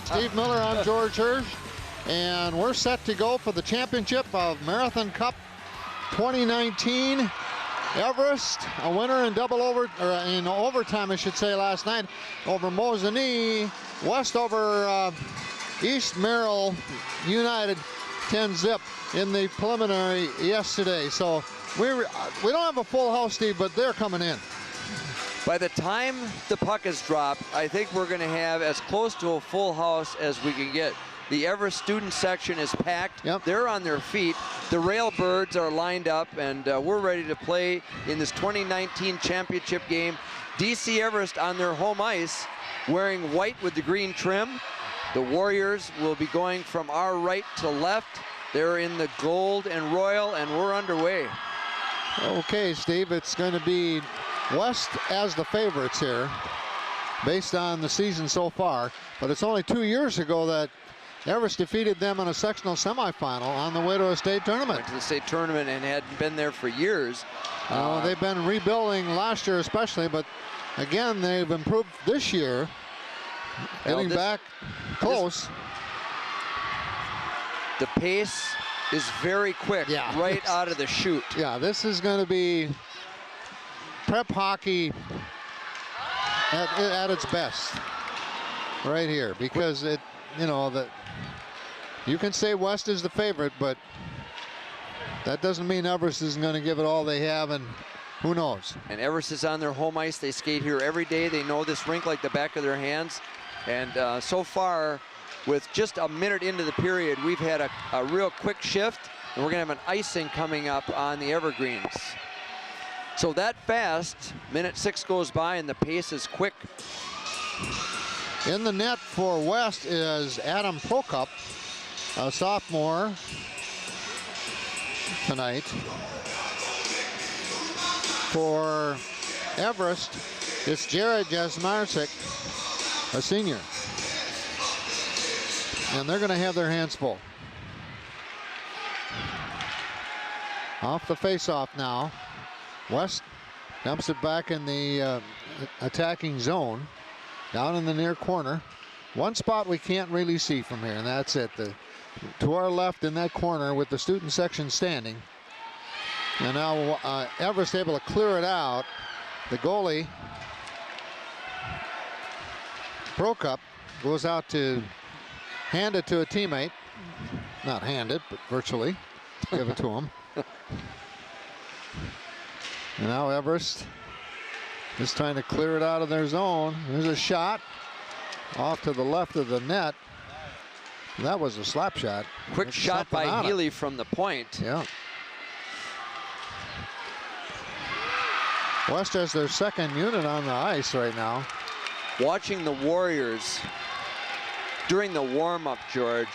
Steve Miller, I'm George Hirsch, and we're set to go for the championship of Marathon Cup 2019. Everest, a winner in in overtime, I should say, last night over Mosinee. West over East Merrill United 10-zip in the preliminary yesterday. So we don't have a full house, Steve, but they're coming in. By the time the puck is dropped, I think we're going to have as close to a full house as we can get. The Everest student section is packed. Yep. They're on their feet. The Railbirds are lined up, and we're ready to play in this 2019 championship game. DC Everest on their home ice, wearing white with the green trim. The Warriors will be going from our right to left. They're in the gold and royal, and we're underway. Okay, Steve, it's going to be West as the favorites here, based on the season so far. But it's only 2 years ago that Everest defeated them in a sectional semifinal on the way to a state tournament. Went to the state tournament and hadn't been there for years. They've been rebuilding last year especially, but again, they've improved this year, getting back close. The pace is very quick, right out of the chute. Yeah, this is going to be prep hockey at its best right here, because you can say West is the favorite, but that doesn't mean Everest isn't going to give it all they have, and who knows. And Everest is on their home ice. They skate here every day. They know this rink like the back of their hands. And so far, with just a minute into the period, we've had a real quick shift, and we're going to have an icing coming up on the Evergreens. So that fast, minute 6 goes by, and the pace is quick. In the net for West is Adam Prokop, a sophomore tonight. For Everest, it's Jared Jasmarsik, a senior. And they're going to have their hands full. Off the face-off now. West dumps it back in the attacking zone, down in the near corner. One spot we can't really see from here, and that's it. To our left in that corner with the student section standing. And now Everest able to clear it out. The goalie, Prokop, goes out to hand it to a teammate. Not hand it, but virtually give it to him. And now Everest is trying to clear it out of their zone. There's a shot off to the left of the net. That was a slap shot. Quick shot by Healy from the point. Yeah. West has their second unit on the ice right now. Watching the Warriors during the warm-up, George,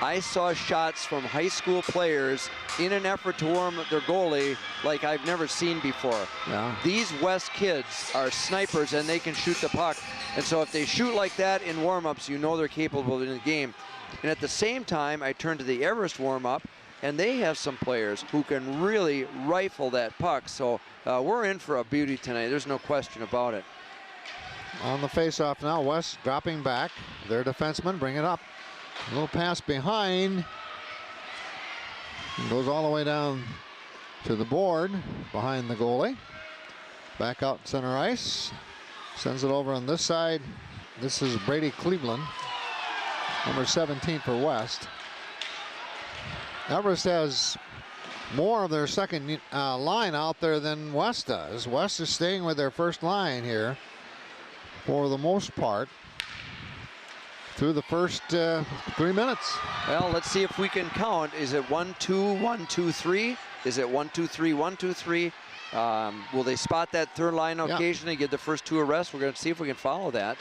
I saw shots from high school players in an effort to warm up their goalie like I've never seen before. Yeah. These West kids are snipers, and they can shoot the puck. And so if they shoot like that in warm-ups, you know they're capable in the game. And at the same time, I turn to the Everest warm-up, and they have some players who can really rifle that puck. So we're in for a beauty tonight. There's no question about it. On the face-off now, West dropping back. Their defenseman bring it up. A little pass behind. Goes all the way down to the board behind the goalie. Back out center ice. Sends it over on this side. This is Brady Cleveland, number 17 for West. Everest has more of their second line out there than West does. West is staying with their first line here for the most part through the first 3 minutes. Well, let's see if we can count. Is it 1-2, 1-2, 3? Is it 1-2-3, 1-2-3? Will they spot that third line occasionally, get the first 2 arrests? We're going to see if we can follow that.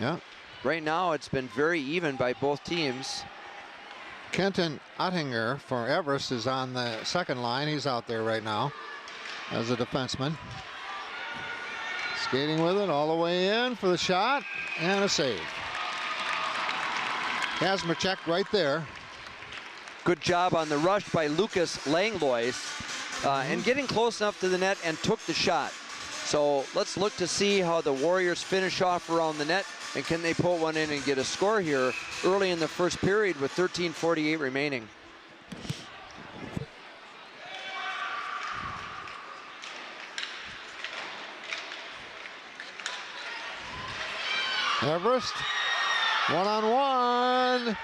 Yeah. Right now, it's been very even by both teams. Kenton Ottinger for Everest is on the second line. He's out there right now as a defenseman. Skating with it all the way in for the shot and a save. Kazmierczak right there. Good job on the rush by Lucas Langlois, and getting close enough to the net and took the shot. So let's look to see how the Warriors finish off around the net. And can they put one in and get a score here early in the first period with 13:48 remaining? Everest, one-on-one,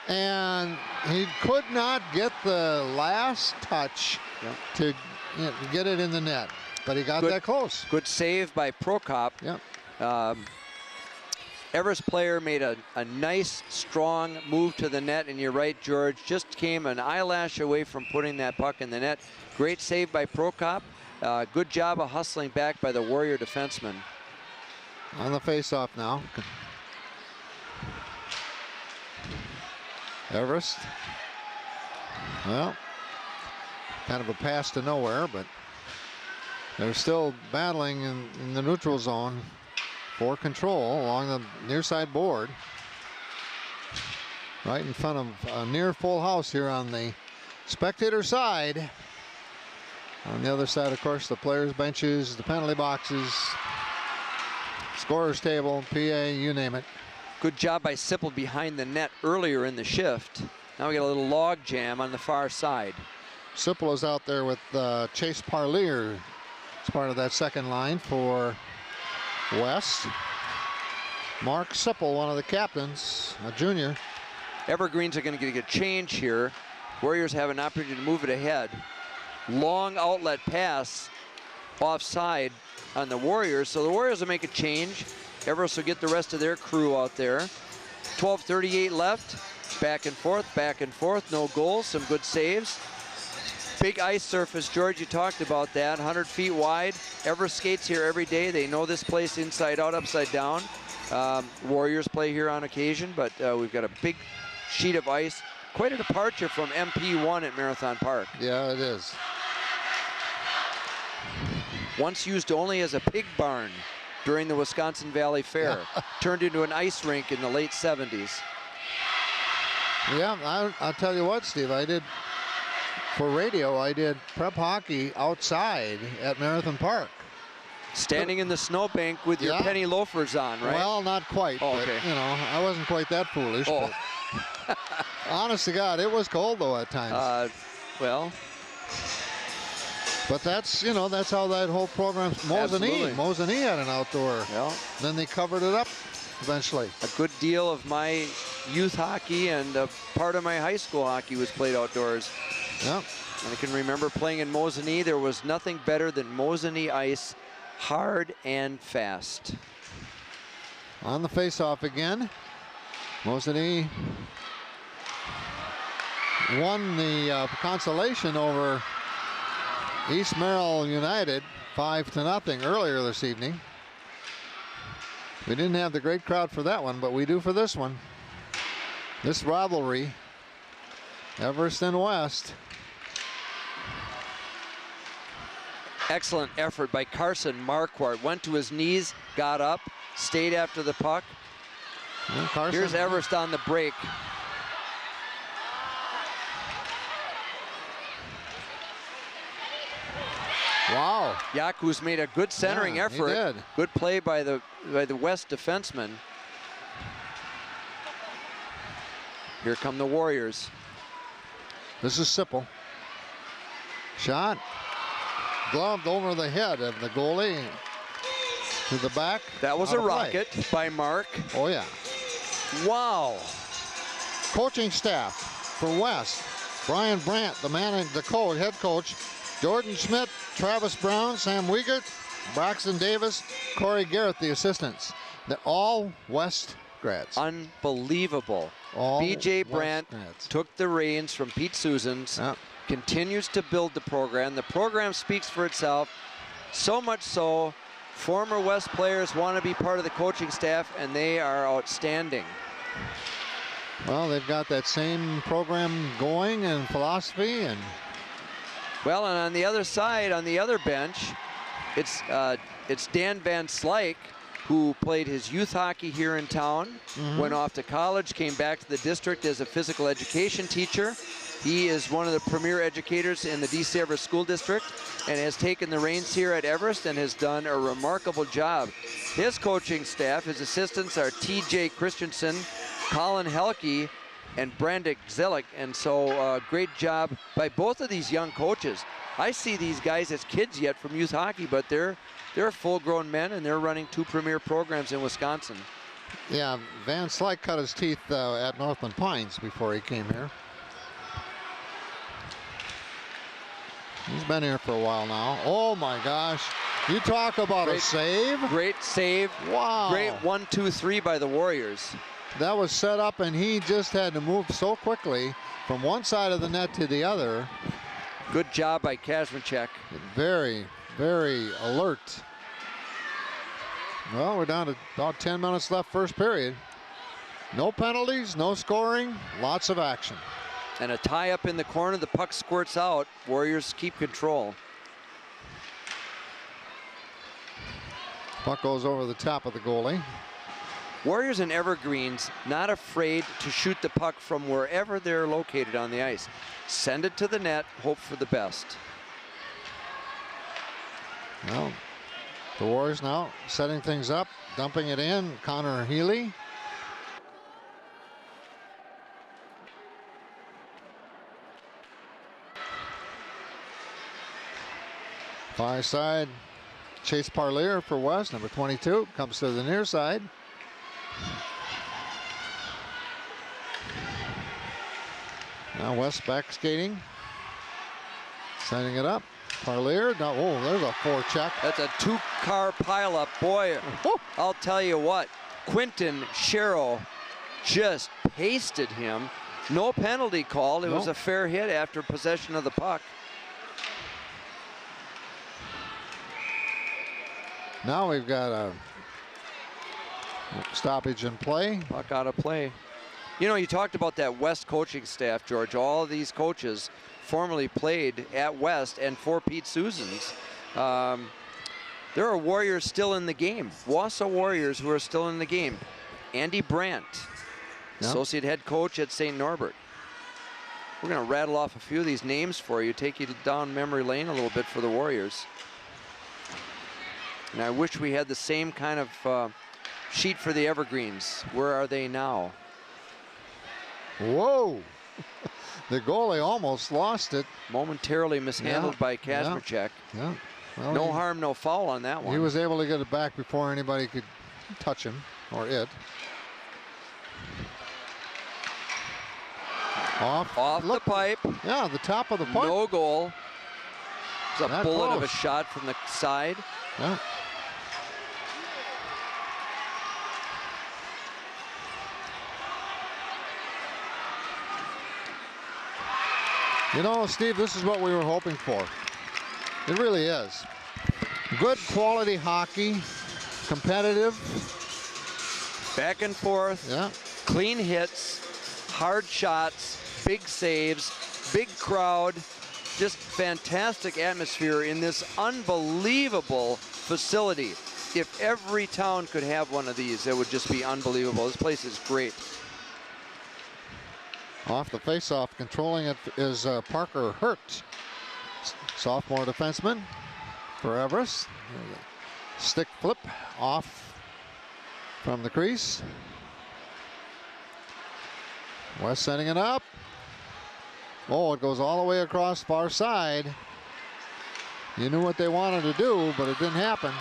and he could not get the last touch to get it in the net, but he got that close. Good save by Prokop. Yep. Everest player made a nice, strong move to the net, and you're right, George, just came an eyelash away from putting that puck in the net. Great save by Prokop. Good job of hustling back by the Warrior defenseman. On the face-off now. Everest. Well, kind of a pass to nowhere, but they're still battling in the neutral zone for control along the near side board. Right in front of a near full house here on the spectator side. On the other side, of course, the players' benches, the penalty boxes, scorer's table, PA, you name it. Good job by Sipple behind the net earlier in the shift. Now we got a little log jam on the far side. Sipple is out there with Chase Parlier as part of that second line for West. Mark Sipple, one of the captains, a junior. Evergreens are going to get a change here. Warriors have an opportunity to move it ahead. Long outlet pass offside on the Warriors, so the Warriors will make a change. Everest will get the rest of their crew out there. 12:38 left. Back and forth, no goals, some good saves. Big ice surface, George, you talked about that, 100 feet wide. Everest skates here every day. They know this place inside out, upside down. Warriors play here on occasion, but we've got a big sheet of ice. Quite a departure from MP1 at Marathon Park. Yeah, it is. Once used only as a pig barn during the Wisconsin Valley Fair. Turned into an ice rink in the late 70s. Yeah, I'll tell you what, Steve, I did, for radio, I did prep hockey outside at Marathon Park. Standing in the snowbank with your penny loafers on, right? Well, not quite, but, you know, I wasn't quite that foolish. But honest to God, it was cold, though, at times. Well. But that's, you know, that's how that whole program, Mosinee had an outdoor. Yeah. Then they covered it up eventually. A good deal of my youth hockey and part of my high school hockey was played outdoors. Yeah. And I can remember playing in Mosinee. There was nothing better than Mosinee ice, hard and fast. On the face-off again, Mosinee won the consolation over East Merrill United 5-0 earlier this evening. We didn't have the great crowd for that one, but we do for this one. This rivalry, Everest and West. Excellent effort by Carson Marquardt. Went to his knees, got up, stayed after the puck. Here's Everest on the break. Wow. Yaku's made a good centering effort. He did. Good play by the West defenseman. Here come the Warriors. This is Sipple. Shot. Gloved over the head of the goalie. To the back. That was a rocket by Mark. Oh, yeah. Wow. Coaching staff for West. Brian Brandt, the head coach. Jordan Schmidt, Travis Brown, Sam Wiegert, Braxton Davis, Corey Garrett, the assistants. They're all West grads. Unbelievable. BJ Brandt took the reins from Pete Susans, continues to build the program. The program speaks for itself. So much so, former West players want to be part of the coaching staff, and they are outstanding. Well, they've got that same program going and philosophy. And well, and on the other side, on the other bench, it's Dan Van Slyke, who played his youth hockey here in town, went off to college, came back to the district as a physical education teacher. He is one of the premier educators in the DC Everest School District and has taken the reins here at Everest and has done a remarkable job. His coaching staff, his assistants are TJ Christensen, Colin Helke, and Brandick Zillick, and so great job by both of these young coaches. I see these guys as kids yet from youth hockey, but they're full-grown men, and they're running 2 premier programs in Wisconsin. Yeah, Van Slyke cut his teeth at Northland Pines before he came here. He's been here for a while now. Oh my gosh. You talk about a save. Great save. Wow. Great 1-2-3 by the Warriors. That was set up, and he just had to move so quickly from one side of the net to the other. Good job by Kazmierczak. Very, very alert. Well, we're down to about 10 minutes left first period. No penalties, no scoring, lots of action. And a tie up in the corner, the puck squirts out. Warriors keep control. Puck goes over the top of the goalie. Warriors and Evergreens not afraid to shoot the puck from wherever they're located on the ice. Send it to the net, hope for the best. Well, the Warriors now setting things up, dumping it in. Connor Healy. Far side, Chase Parlier for West, number 22, comes to the near side. Now West back skating, setting it up. Parlier, now, oh, there's a forecheck. That's a 2-car pileup. Boy, I'll tell you what, Quinton Sherrill just pasted him. No penalty called. It was a fair hit after possession of the puck. Now we've got a stoppage in play. Puck out of play. You know, you talked about that West coaching staff, George. All of these coaches formerly played at West and for Pete Susans. There are Warriors still in the game. Wausau Warriors who are still in the game. Andy Brandt, associate head coach at St. Norbert. We're going to rattle off a few of these names for you, take you down memory lane a little bit for the Warriors. And I wish we had the same kind of sheet for the Evergreens. Where are they now? Whoa. The goalie almost lost it. Momentarily mishandled by Kazmierczak. Yeah. Well, no harm, no foul on that one. He was able to get it back before anybody could touch him, or it. Off the pipe. Yeah, the top of the pipe. No goal. It's a That bullet close. of a shot from the side. Yeah. You know, Steve, this is what we were hoping for. It really is. Good quality hockey, competitive. Back and forth. Yeah. Clean hits, hard shots, big saves, big crowd. Just fantastic atmosphere in this unbelievable facility. If every town could have one of these, it would just be unbelievable. This place is great. Off the faceoff, controlling it is Parker Hurt, sophomore defenseman for Everest. Stick flip off from the crease. West sending it up. Oh, it goes all the way across far side. You knew what they wanted to do, but it didn't happen.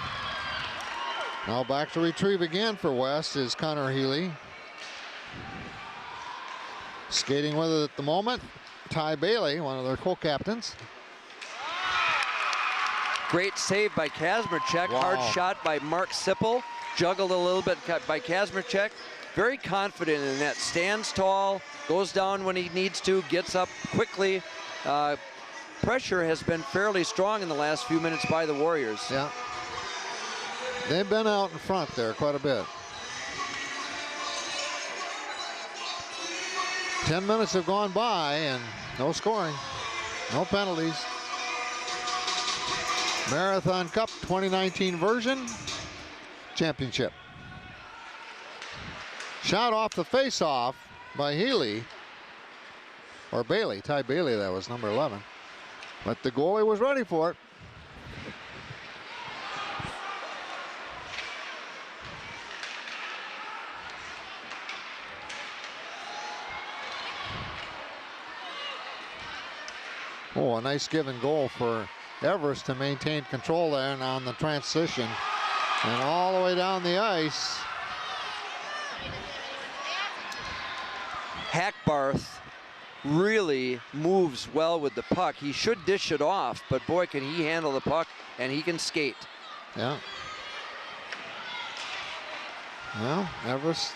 Now back to retrieve again for West is Connor Healy. Skating with it at the moment, Ty Bailey, one of their co-captains. Great save by Kazmierczak. Wow. Hard shot by Mark Sipple. Juggled a little bit by Kazmierczak. Very confident in that. Stands tall, goes down when he needs to, gets up quickly. Pressure has been fairly strong in the last few minutes by the Warriors. Yeah. They've been out in front there quite a bit. 10 minutes have gone by and no scoring, no penalties. Marathon Cup 2019 version. championship. Shot off the face-off by Healy. Or Bailey, Ty Bailey, that was number 11. But the goalie was ready for it. Oh, a nice give and goal for Everest to maintain control there and on the transition. And all the way down the ice. Hackbarth really moves well with the puck. He should dish it off, but boy, can he handle the puck, and he can skate. Yeah. Well, Everest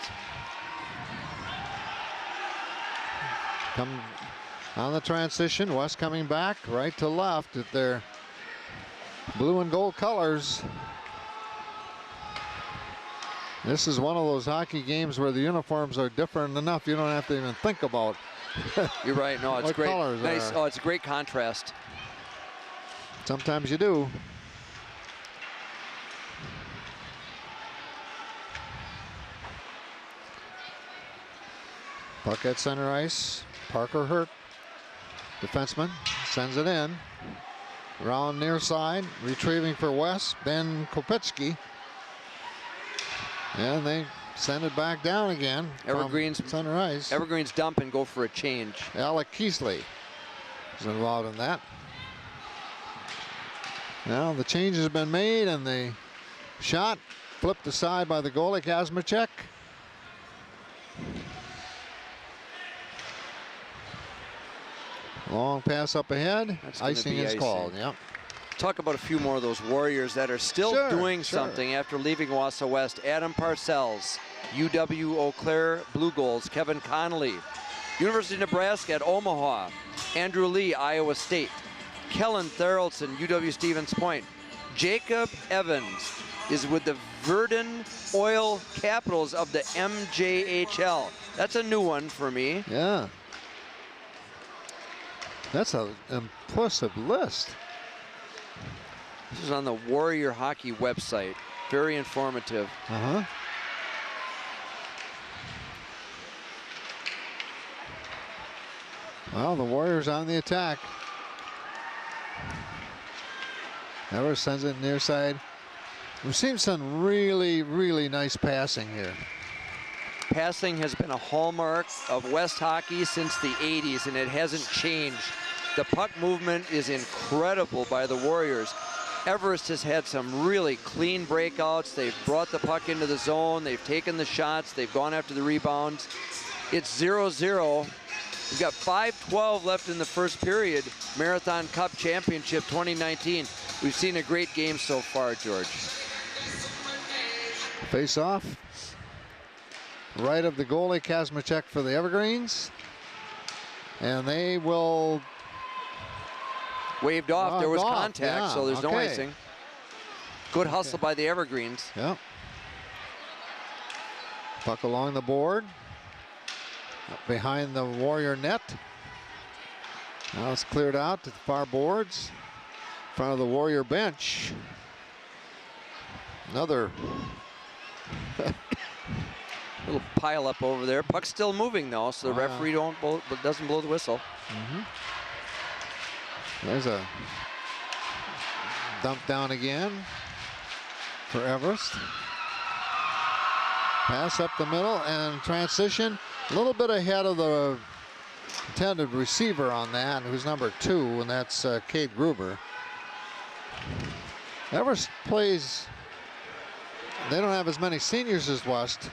come on the transition. West coming back right to left at their blue and gold colors. This is one of those hockey games where the uniforms are different enough you don't have to even think about. You're right. No, it's what great. Colors Nice. are. Oh, it's a great contrast. Sometimes you do. Puck at center ice. Parker Hurt, defenseman, sends it in. Round near side, retrieving for West, Ben Kopetsky. And they send it back down again. Evergreen's center ice. Evergreen's dump and go for a change. Alec Keesley is involved in that. Now the change has been made and the shot flipped aside by the goalie Kazmachek. Long pass up ahead. Icing is called. Yep. Talk about a few more of those Warriors that are still doing something after leaving Wausau West. Adam Parcells, UW Eau Claire Blue Goals. Kevin Connolly, University of Nebraska at Omaha. Andrew Lee, Iowa State. Kellen Theraldson, UW Stevens Point. Jacob Evans is with the Verdun Oil Capitals of the MJHL. That's a new one for me. Yeah. That's an impressive list. This is on the Warrior Hockey website. Very informative. Uh-huh. Well, the Warriors on the attack. Everest sends it near side. We've seen some really, really nice passing here. Passing has been a hallmark of West hockey since the 80s, and it hasn't changed. The puck movement is incredible by the Warriors. Everest has had some really clean breakouts. They've brought the puck into the zone. They've taken the shots. They've gone after the rebounds. It's 0-0. We've got 5:12 left in the first period. Marathon Cup Championship 2019. We've seen a great game so far, George. Face off. Right of the goalie, Kazmachek for the Evergreens. And they will... Waved off. There was contact, yeah, so there's no icing. Good hustle by the Evergreens. Yep. Puck along the board. Up behind the Warrior net. Now it's cleared out to the far boards. In front of the Warrior bench. Another little pile up over there. Puck's still moving though, so the referee doesn't blow the whistle. Mm-hmm. There's a dump down again for Everest. Pass up the middle and transition. A little bit ahead of the intended receiver on that, who's number 2, and that's Cade Gruber. Everest plays, they don't have as many seniors as West,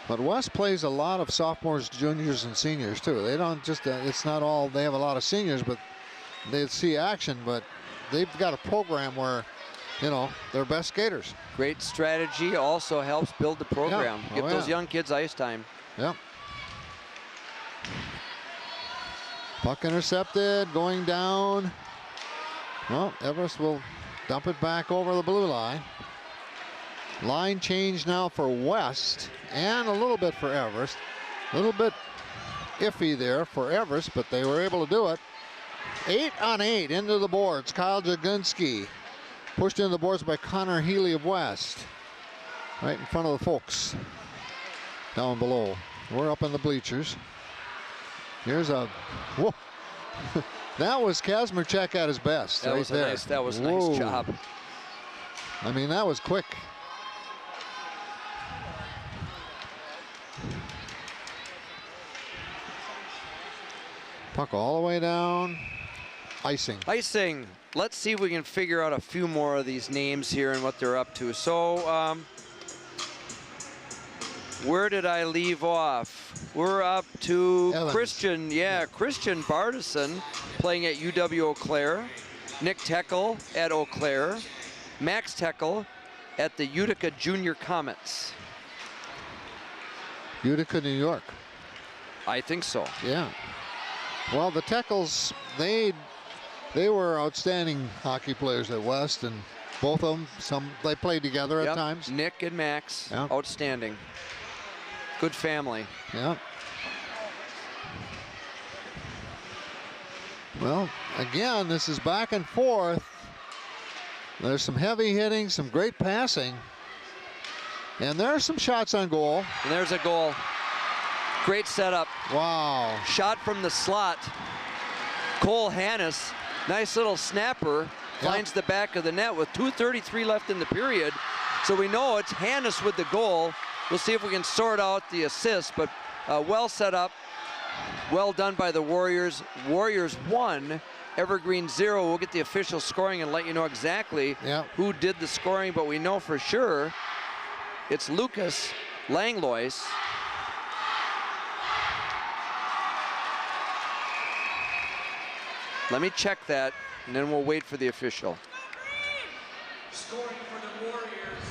but West plays a lot of sophomores, juniors, and seniors too. They don't just, it's not all, they have a lot of seniors, but they see action, but they've got a program where, you know, they're best skaters. Great strategy also helps build the program. Yeah. Give those young kids ice time. Yep. Puck intercepted, going down. Well, Everest will dump it back over the blue line. Line change now for West and a little bit for Everest. A little bit iffy there for Everest, but they were able to do it. 8-on-8 into the boards. Kyle Jagunski pushed into the boards by Connor Healy of West. right in front of the folks down below. We're up in the bleachers. Here's a, whoa. That was Kazmarchek at his best. That right was there. that was a nice job. I mean, that was quick. Puck all the way down. Icing. Icing. Let's see if we can figure out a few more of these names here and what they're up to. So, where did I leave off? We're up to Evans. Christian, Christian Bardison playing at UW Eau Claire. Nick Teckel at Eau Claire. Max Teckel at the Utica Junior Comets. Utica, New York. I think so. Yeah. Well, the Teckles, they were outstanding hockey players at West, and both of them, they played together at times. Nick and Max, outstanding. Good family. Yeah. Well, again, this is back and forth. There's some heavy hitting, some great passing. And there are some shots on goal. And there's a goal. Great setup. Wow. Shot from the slot. Cole Hannes, nice little snapper, finds the back of the net with 2:33 left in the period. So we know it's Hannes with the goal. We'll see if we can sort out the assist, but well set up. Well done by the Warriors. Warriors 1, Evergreen 0. We'll get the official scoring and let you know exactly who did the scoring, but we know for sure it's Lucas Langlois. Let me check that, and then we'll wait for the official. Scoring for the Warriors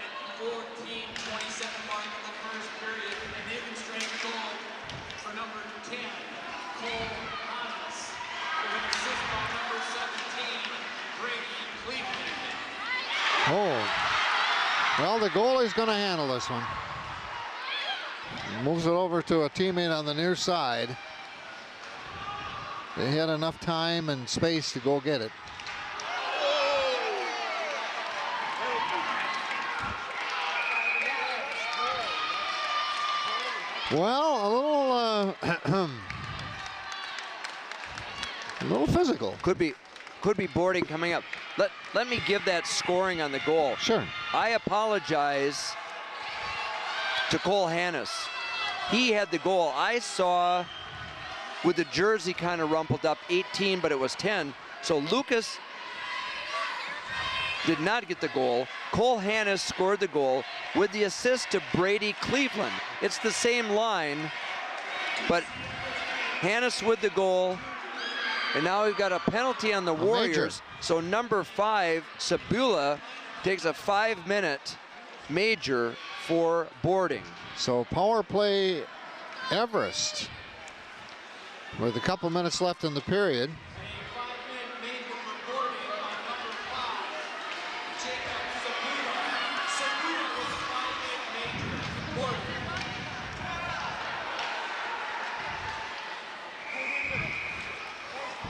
at the 14:27 mark of the first period, an even strength goal for number 10, Cole Hannes, with an assist by number 17, Brady Cleveland. Oh, well, the goalie's going to handle this one. Moves it over to a teammate on the near side. They had enough time and space to go get it. Well, a little physical. Could be boarding coming up. Let me give that scoring on the goal. Sure. I apologize to Cole Hannes. He had the goal. I saw with the jersey kind of rumpled up 18, but it was 10. So Lucas did not get the goal. Cole Hannes scored the goal with the assist to Brady Cleveland. It's the same line, but Hannes with the goal. And now we've got a penalty on the Warriors. So number 5, Sabula, takes a 5-minute major for boarding. So power play Everest with a couple minutes left in the period.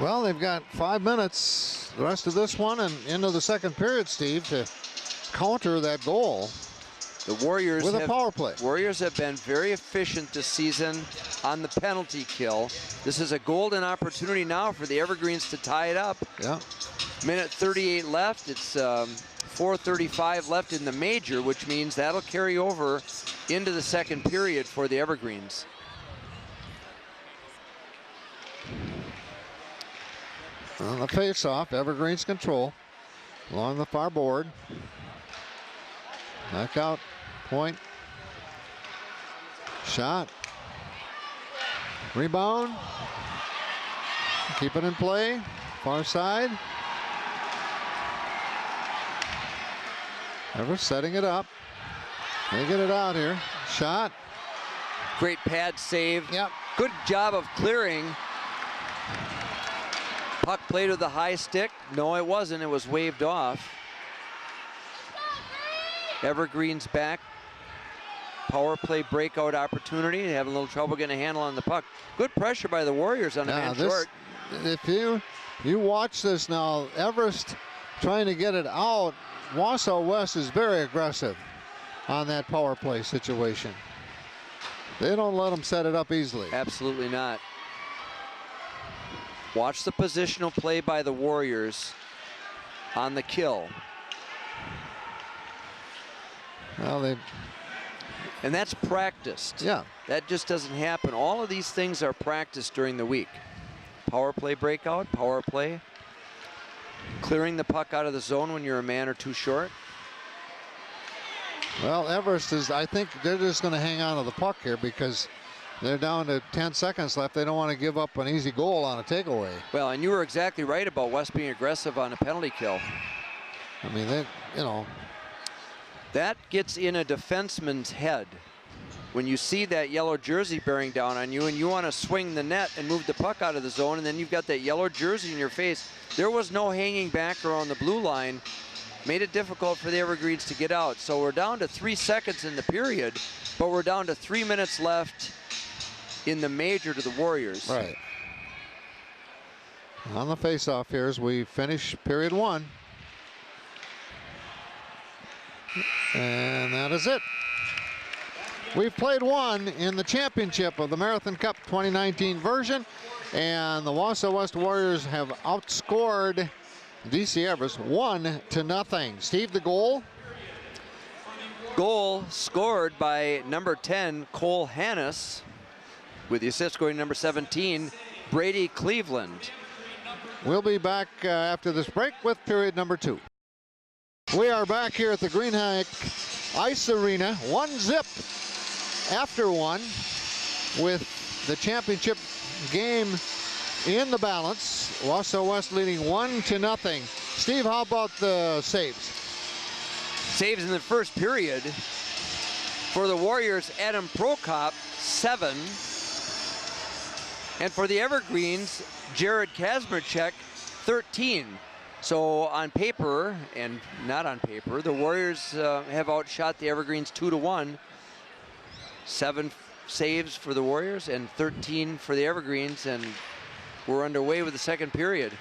Well, they've got 5 minutes, the rest of this one and into the second period, Steve, to counter that goal. The Warriors with a power play. Warriors have been very efficient this season on the penalty kill. This is a golden opportunity now for the Evergreens to tie it up. Yeah. Minute 38 left. It's 4:35 left in the major, which means that'll carry over into the second period for the Evergreens. On the face-off, Evergreens control along the far board. Back out, point. Shot. Rebound. Keep it in play. Far side. Everest setting it up. They get it out here. Shot. Great pad save. Yep. Good job of clearing. Puck played with the high stick. No, it wasn't. It was waved off. Evergreen's back. Power play breakout opportunity. They have a little trouble getting a handle on the puck. Good pressure by the Warriors on a man short. If you watch this now, Everest trying to get it out. Wausau West is very aggressive. on that power play situation. They don't let them set it up easily. Absolutely not. Watch the positional play by the Warriors on the kill. Well, and that's practiced. Yeah. That just doesn't happen. All of these things are practiced during the week. Power play breakout, power play. Clearing the puck out of the zone when you're a man or two short. Well, Everest is, I think they're just going to hang on to the puck here because they're down to 10 seconds left. They don't want to give up an easy goal on a takeaway. Well, and you were exactly right about West being aggressive on a penalty kill. I mean, they, you know. That gets in a defenseman's head. When you see that yellow jersey bearing down on you and you want to swing the net and move the puck out of the zone, and then you've got that yellow jersey in your face. There was no hanging back around the blue line. Made it difficult for the Evergreens to get out. So we're down to 3 seconds in the period, but we're down to 3 minutes left in the major to the Warriors. Right. On the face-off here as we finish period 1. And that is it. We've played one in the championship of the Marathon Cup 2019 version, and the Wausau West Warriors have outscored DC Everest 1-0. Steve, the goal? Goal scored by number 10, Cole Hannes, with the assist going to number 17, Brady Cleveland. We'll be back after this break with period number 2. We are back here at the Greenhack Ice Arena, 1-0 after 1, with the championship game in the balance. Wausau West leading 1-0. Steve, how about the saves? Saves in the first period for the Warriors, Adam Prokop, 7. And for the Evergreens, Jared Kazmerchek, 13. So on paper, and not on paper, the Warriors have outshot the Evergreens 2-1. 7 saves for the Warriors and 13 for the Evergreens, and we're underway with the second period.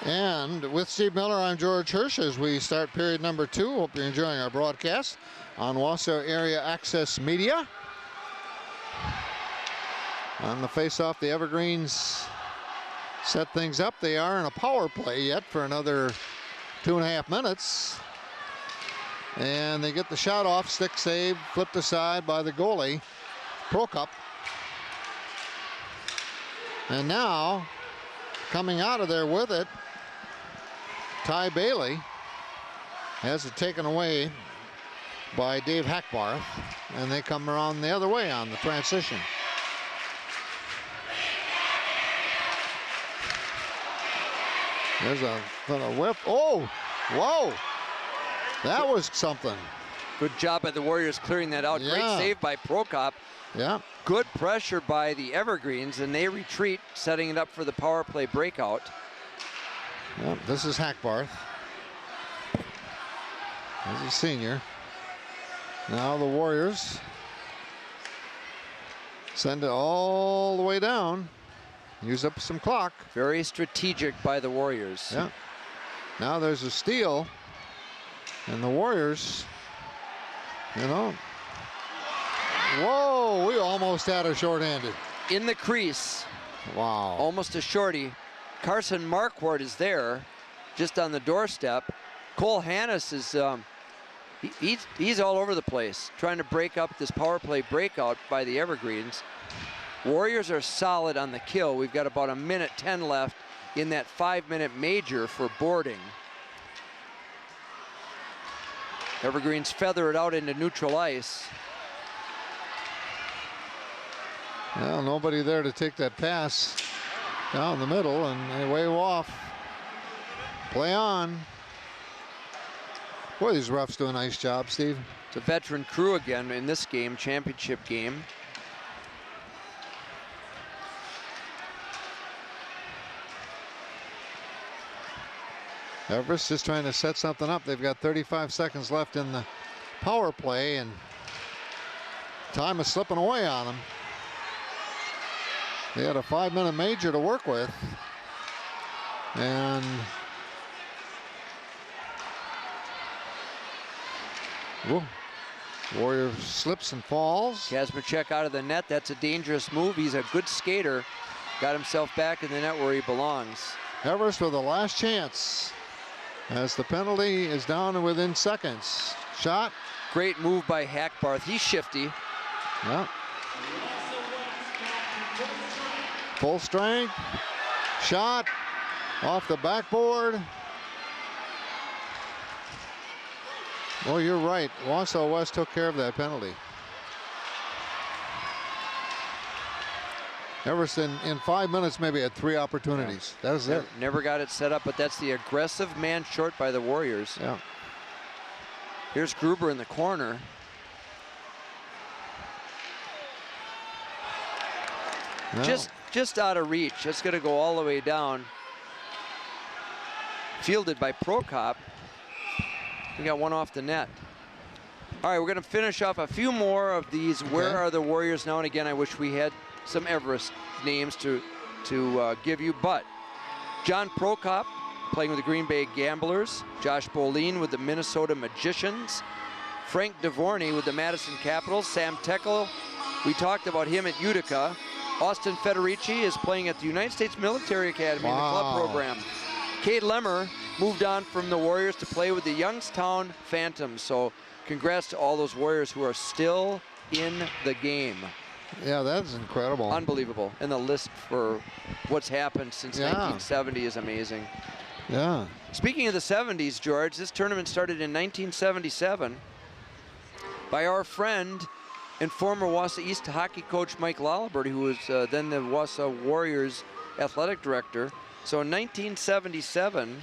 And with Steve Miller, I'm George Hirsch as we start period number 2. Hope you're enjoying our broadcast on Wausau Area Access Media. On the face-off, the Evergreens set things up. They are in a power play yet for another 2.5 minutes. And they get the shot off, stick save, flipped aside by the goalie, Prokop. And now, coming out of there with it, Ty Bailey has it taken away by Dave Hackbarth, and they come around the other way on the transition. There's a whip. Oh, whoa. That was something. Good job by the Warriors clearing that out. Yeah. Great save by Prokop. Yeah. Good pressure by the Evergreens, and they retreat, setting it up for the power play breakout. Yep, this is Hackbarth. He's a senior. Now the Warriors send it all the way down. Use up some clock. Very strategic by the Warriors. Yeah. Now there's a steal. And the Warriors, you know. Whoa, we almost had her shorthanded. In the crease. Wow. Almost a shorty. Carson Marquardt is there, just on the doorstep. Cole Hannes is, he's all over the place, trying to break up this power play breakout by the Evergreens. Warriors are solid on the kill. We've got about 1:10 left in that 5-minute major for boarding. Evergreens feather it out into neutral ice. Well, nobody there to take that pass down the middle, and they wave off. Play on. Boy, these refs do a nice job, Steve. It's a veteran crew again in this game, championship game. Everest just trying to set something up. They've got 35 seconds left in the power play, and time is slipping away on them. They had a 5-minute major to work with. And whoa. Warrior slips and falls. Kazmierczak out of the net. That's a dangerous move. He's a good skater. Got himself back in the net where he belongs. Everest with the last chance as the penalty is down and within seconds. Shot. Great move by Hackbarth. He's shifty. Yeah. Full strength. Shot off the backboard. Well, you're right. Wausau West took care of that penalty. Everest in 5 minutes maybe had 3 opportunities. That was it. Never got it set up, but that's the aggressive man short by the Warriors. Yeah. Here's Gruber in the corner. No. Just out of reach. It's going to go all the way down. Fielded by Prokop. We got one off the net. All right, we're going to finish off a few more of these. Okay. Where are the Warriors now? And again, I wish we had some Everest names to give you, but John Prokop playing with the Green Bay Gamblers, Josh Bolin with the Minnesota Magicians, Frank Devorney with the Madison Capitals, Sam Teckel, we talked about him at Utica. Austin Federici is playing at the United States Military Academy in the club program. Cade Lemmer moved on from the Warriors to play with the Youngstown Phantoms, so congrats to all those Warriors who are still in the game. Yeah, that's incredible. Unbelievable. And the list for what's happened since 1970 is amazing. Yeah. Speaking of the 70s, George, this tournament started in 1977 by our friend and former Wausau East hockey coach Mike Laliberty, who was then the Wausau Warriors athletic director. So in 1977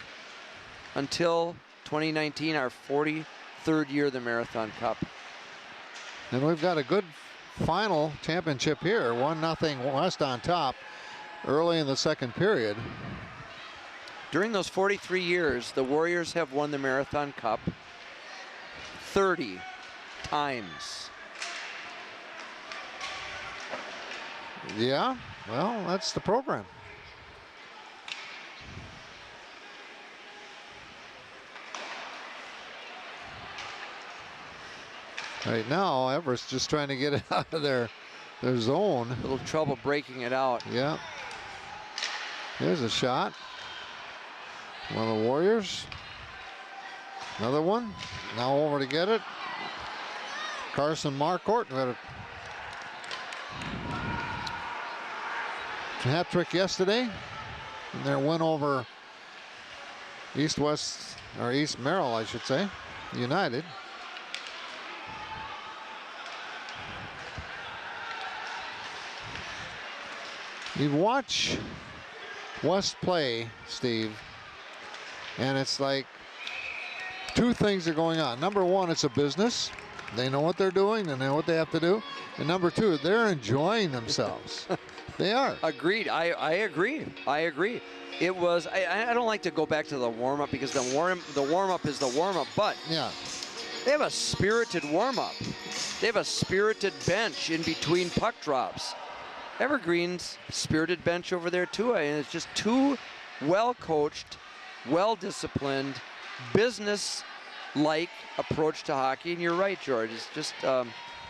until 2019, our 43rd year of the Marathon Cup. And we've got a good final championship here. 1-0 West on top early in the second period. During those 43 years, the Warriors have won the Marathon Cup 30 times. Yeah, well, that's the program. Right now, Everest just trying to get it out of their zone. A little trouble breaking it out. Yeah. Here's a shot. One of the Warriors. Another one. Now over to get it. Carson Marcourt had a hat trick yesterday in their win over East Merrill, I should say, United. You watch West play, Steve, and it's like two things are going on. Number one, it's a business. They know what they're doing, they know what they have to do. And number two, they're enjoying themselves. They are. Agreed. I agree. I agree. It was. I don't like to go back to the warm-up because the warm-up is the warm-up. But yeah, they have a spirited warm-up. They have a spirited bench in between puck drops. Evergreen's spirited bench over there too. And it's just two well-coached, well-disciplined, business-like approach to hockey. And you're right, George. It's just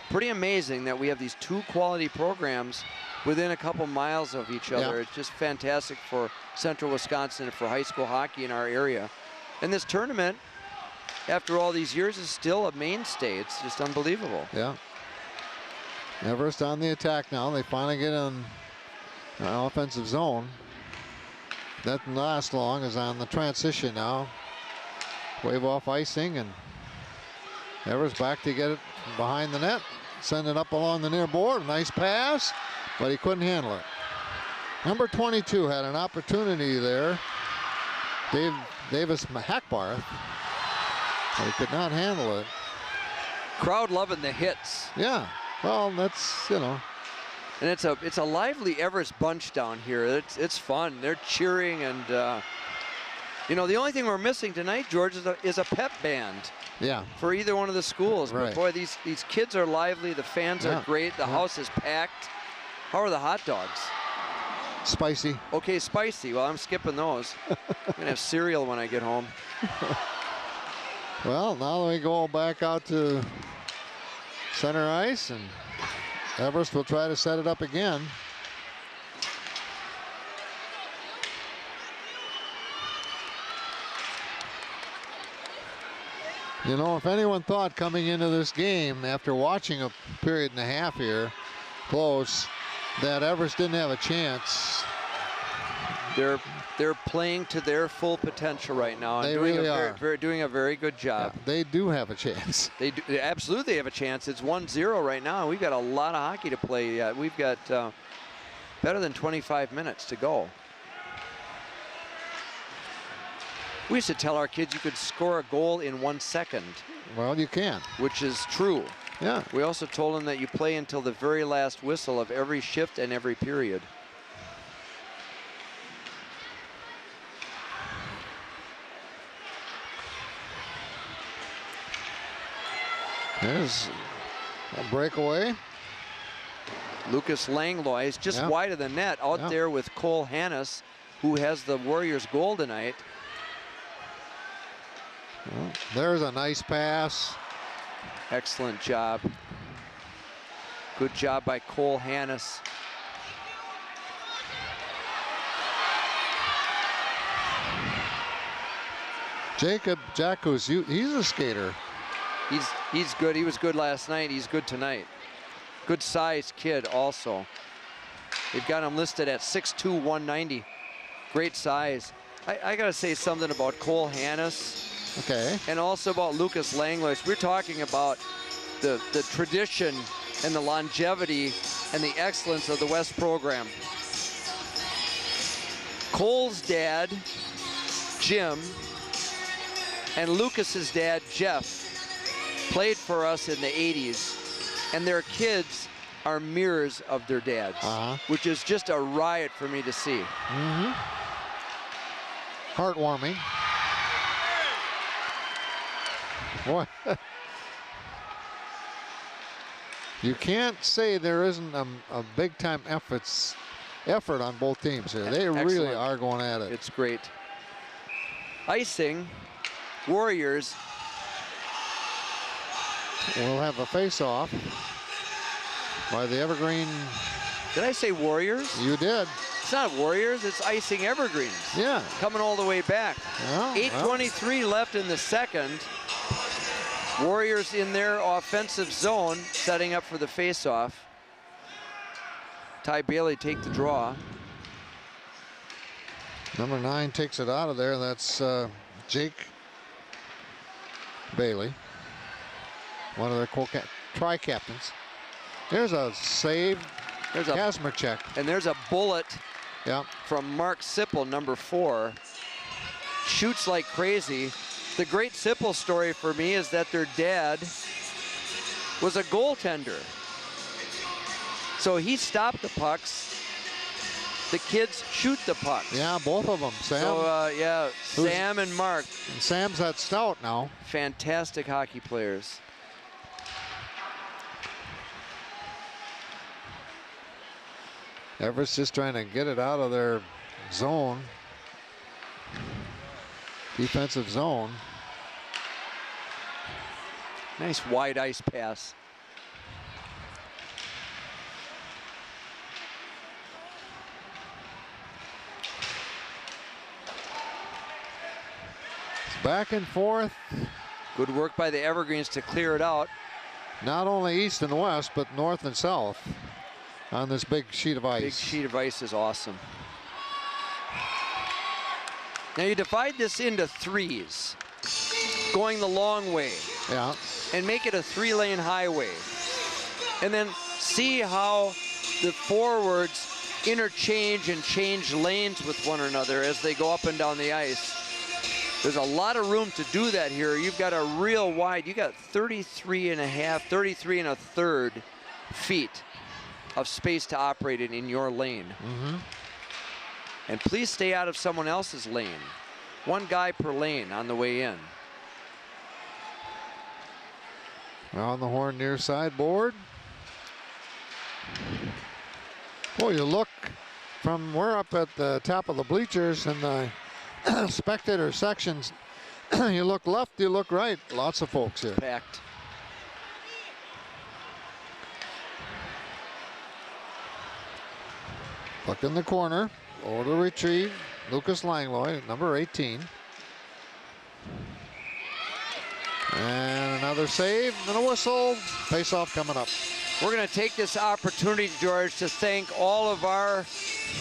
pretty amazing that we have these two quality programs within a couple miles of each other. Yeah. It's just fantastic for Central Wisconsin and for high school hockey in our area. And this tournament, after all these years, is still a mainstay. It's just unbelievable. Yeah. Everest on the attack now. They finally get in an offensive zone. That didn't last long, is on the transition now. Wave off icing, and Everest back to get it behind the net. Send it up along the near board. Nice pass, but he couldn't handle it. Number 22 had an opportunity there. Davis Hackbarth, but he could not handle it. Crowd loving the hits. Yeah, well, that's, you know. And it's a lively Everest bunch down here. It's fun. They're cheering, and you know, the only thing we're missing tonight, George, is a pep band. Yeah. For either one of the schools. Right. But boy, these kids are lively. The fans are great. The house is packed. How are the hot dogs? Spicy. Okay, spicy. Well, I'm skipping those. I'm gonna have cereal when I get home. Well, now we go back out to center ice, and Everest will try to set it up again. You know, if anyone thought coming into this game after watching a period and a half here close that Everest didn't have a chance. They're playing to their full potential right now. They really are. Doing a very good job. Yeah, they do have a chance. They absolutely have a chance. It's 1-0 right now. We've got a lot of hockey to play yet. We've got better than 25 minutes to go. We used to tell our kids you could score a goal in 1 second. Well, you can. Which is true. Yeah. We also told them that you play until the very last whistle of every shift and every period. There's a breakaway. Lucas Langlois is just wide of the net out there with Cole Hannes, who has the Warriors goal tonight. Well, there's a nice pass. Excellent job. Good job by Cole Hannes. Jacob Jackus, he's a skater. He's good. He was good last night. He's good tonight. Good sized kid also. They've got him listed at 6'2", 190. Great size. I got to say something about Cole Hannes. Okay. And also about Lucas Langlois. We're talking about the tradition and the longevity and the excellence of the West program. Cole's dad, Jim, and Lucas's dad, Jeff, played for us in the 80s, and their kids are mirrors of their dads, which is just a riot for me to see. Heartwarming. Boy, you can't say there isn't a big-time effort on both teams here. They really are going at it. It's great. Icing, Warriors. We'll have a face-off by the Evergreen. Did I say Warriors? You did. It's not Warriors, it's Icing Evergreens. Yeah. Coming all the way back. Well, 8:23 left in the second. Warriors in their offensive zone, setting up for the face-off. Ty Bailey take the draw. Number 9 takes it out of there. That's Jake Bailey, one of their tri-captains. There's a save. There's a Kazmarchek. And there's a bullet from Mark Sipple, number 4. Shoots like crazy. The great Sipple story for me is that their dad was a goaltender. So he stopped the pucks. The kids shoot the pucks. Yeah, both of them. Sam. So, Sam and Mark. And Sam's at Stout now. Fantastic hockey players. Everest just trying to get it out of their zone. Defensive zone. Nice wide ice pass. It's back and forth. Good work by the Evergreens to clear it out. Not only east and west, but north and south on this big sheet of ice. Big sheet of ice is awesome. Now you divide this into threes, going the long way. Yeah. And make it a 3-lane highway. And then see how the forwards interchange and change lanes with one another as they go up and down the ice. There's a lot of room to do that here. You've got a real wide, you got 33 and a third feet of space to operate in your lane. And please stay out of someone else's lane. One guy per lane on the way in. On the horn near sideboard. Well, you look from, we're up at the top of the bleachers in the spectator sections. You look left, you look right. Lots of folks here. Packed. Puck in the corner. Over to retrieve. Lucas Langlois, number 18. And another save and a whistle. Face-off coming up. We're going to take this opportunity, George, to thank all of our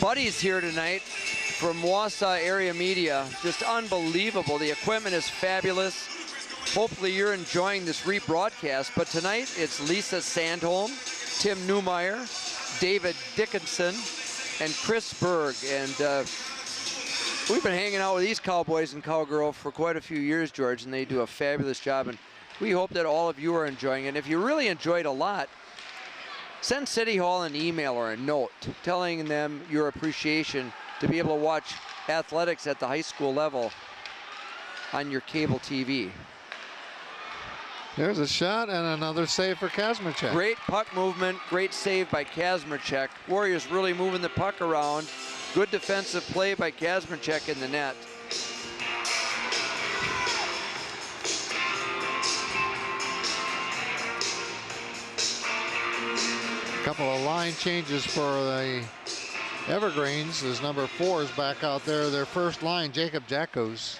buddies here tonight from Wausau Area Media. Just unbelievable. The equipment is fabulous. Hopefully you're enjoying this rebroadcast. But tonight it's Lisa Sandholm, Tim Newmeyer, David Dickinson, and Chris Berg. And we've been hanging out with these cowboys and cowgirls for quite a few years, George, and they do a fabulous job. And we hope that all of you are enjoying it. And if you really enjoyed a lot, send City Hall an email or a note telling them your appreciation to be able to watch athletics at the high school level on your cable TV. There's a shot and another save for Kazmarchuk. Great puck movement, great save by Kazmarchuk. Warriors really moving the puck around. Good defensive play by Kazmarchuk in the net. A couple of line changes for the Evergreens. As number 4 is back out there. Their first line, Jacob Jackos.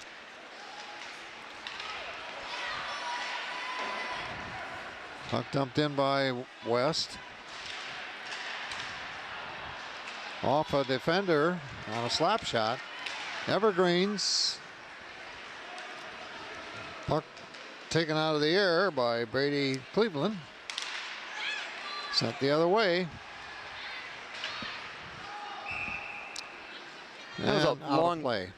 Puck dumped in by West. Off a defender on a slap shot. Evergreens. Puck taken out of the air by Brady Cleveland. Sent the other way. That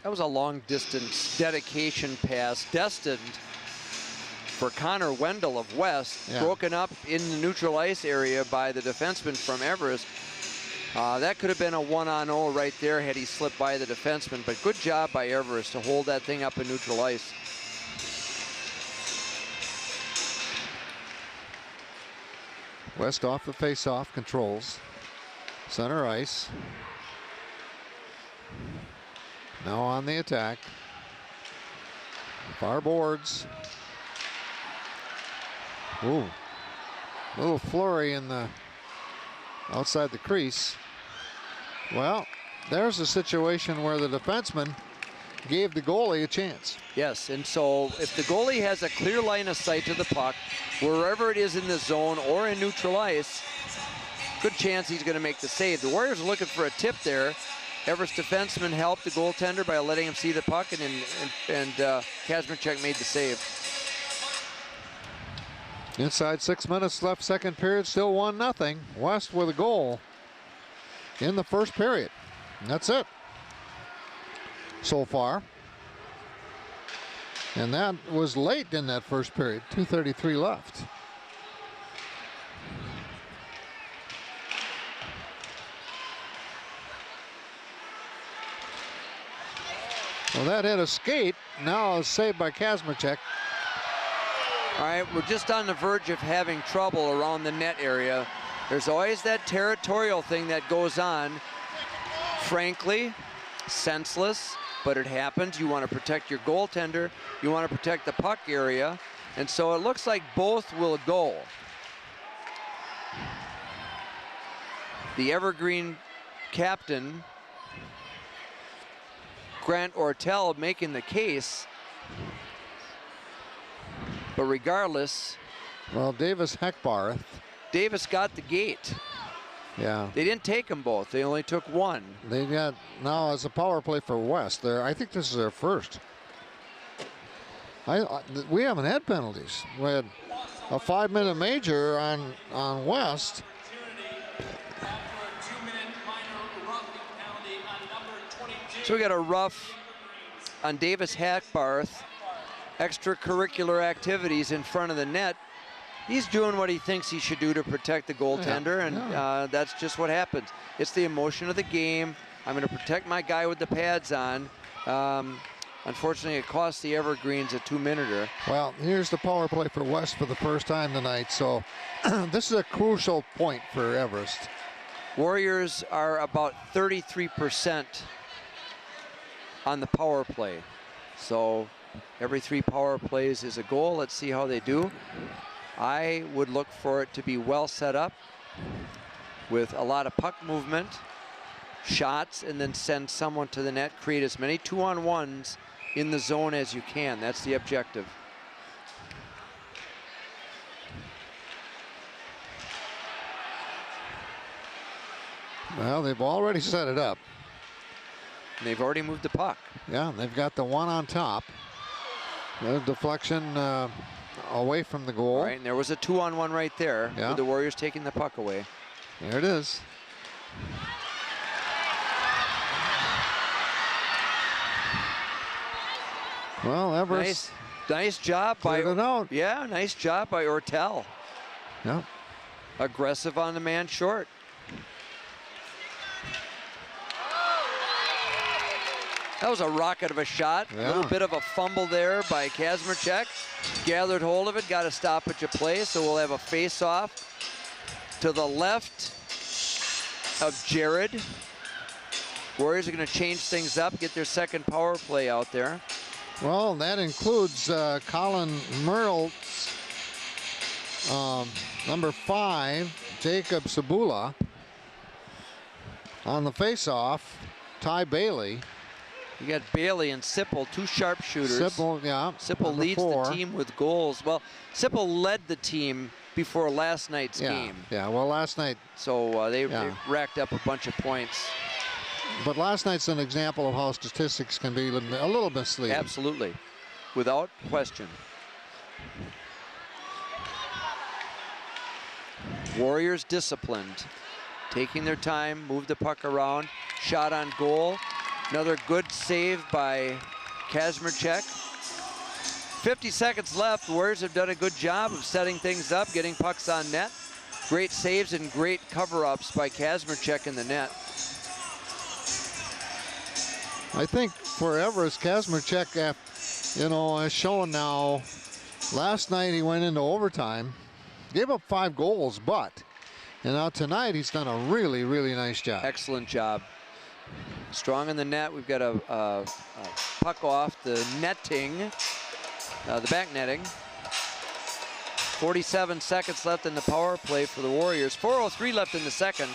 was a long distance dedication pass destined for Connor Wendell of West, broken up in the neutral ice area by the defenseman from Everest. That could have been a 1-on-0 right there had he slipped by the defenseman, but good job by Everest to hold that thing up in neutral ice. West off the face-off, controls. Center ice. Now on the attack. Far boards. Ooh. Little flurry in the outside the crease. Well, there's a situation where the defenseman gave the goalie a chance. Yes, and so if the goalie has a clear line of sight to the puck, wherever it is in the zone or in neutral ice, good chance he's going to make the save. The Warriors are looking for a tip there. Everest defenseman helped the goaltender by letting him see the puck, and Kazmarchuk made the save. Inside 6 minutes left, second period, still 1-0. West with a goal in the first period. And that's it so far. And that was late in that first period, 2:33 left. Well, that hit a skate. Now saved by Kazmarchuk. All right, we're just on the verge of having trouble around the net area. There's always that territorial thing that goes on. Frankly, senseless, but it happens. You want to protect your goaltender. You want to protect the puck area. And so it looks like both will go. The Evergreen captain, Grant Ortel, making the case. But regardless, well, Davis Heckbarth. Davis got the gate. Yeah. They didn't take them both. They only took one. They got now as a power play for West. I think this is their first. We haven't had penalties. We had a 5-minute major on West. So we got a rough on Davis Hackbarth. Extracurricular activities in front of the net. He's doing what he thinks he should do to protect the goaltender, and that's just what happens. It's the emotion of the game. I'm going to protect my guy with the pads on. Unfortunately, it cost the Evergreens a 2-minute. Well, here's the power play for West for the first time tonight, so this is a crucial point for Everest. Warriors are about 33% on the power play. So every 3 power plays is a goal. Let's see how they do. I would look for it to be well set up with a lot of puck movement shots and then send someone to the net, create as many 2-on-1s in the zone as you can. That's the objective. Well, they've already set it up. And they've already moved the puck. Yeah, they've got the one on top. The deflection away from the goal. All right, and there was a 2-on-1 right there, yeah, with the Warriors taking the puck away. There it is. Well, Everest. Nice job by. Cleared it out. Yeah, nice job by Ortel. Yeah. Aggressive on the man short. That was a rocket of a shot. A little bit of a fumble there by Kazmierczak. Gathered hold of it, got a stoppage of play, so we'll have a face-off to the left of Jared. Warriors are going to change things up, get their second power play out there. Well, that includes Colin Merltz, number 5, Jacob Sabula. On the face-off, Ty Bailey. You got Bailey and Sipple, 2 sharpshooters. Sipple leads 4. The team with goals. Well, Sipple led the team before last night's game. Yeah, well, last night. So they racked up a bunch of points. But last night's an example of how statistics can be a little misleading. Absolutely, without question. Warriors disciplined, taking their time, move the puck around, shot on goal. Another good save by Kazmierczak. 50 seconds left. The Warriors have done a good job of setting things up, getting pucks on net. Great saves and great cover-ups by Kazmierczak in the net. I think for Everest, Kazmierczak, has shown now. Last night he went into overtime, gave up 5 goals, but now tonight he's done a really, really nice job. Excellent job. Strong in the net. We've got a puck off the netting, the back netting. 47 seconds left in the power play for the Warriors. 4:03 left in the second.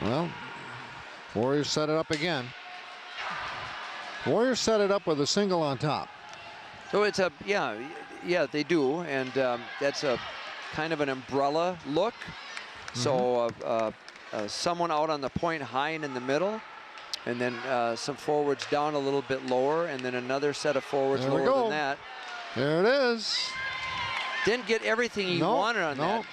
Well, Warriors set it up again. Warriors set it up with a single on top. So it's a, yeah, they do. And that's a kind of an umbrella look. So someone out on the point high and in the middle. And then some forwards down a little bit lower. And then another set of forwards lower than that. There it is. Didn't get everything he wanted on that.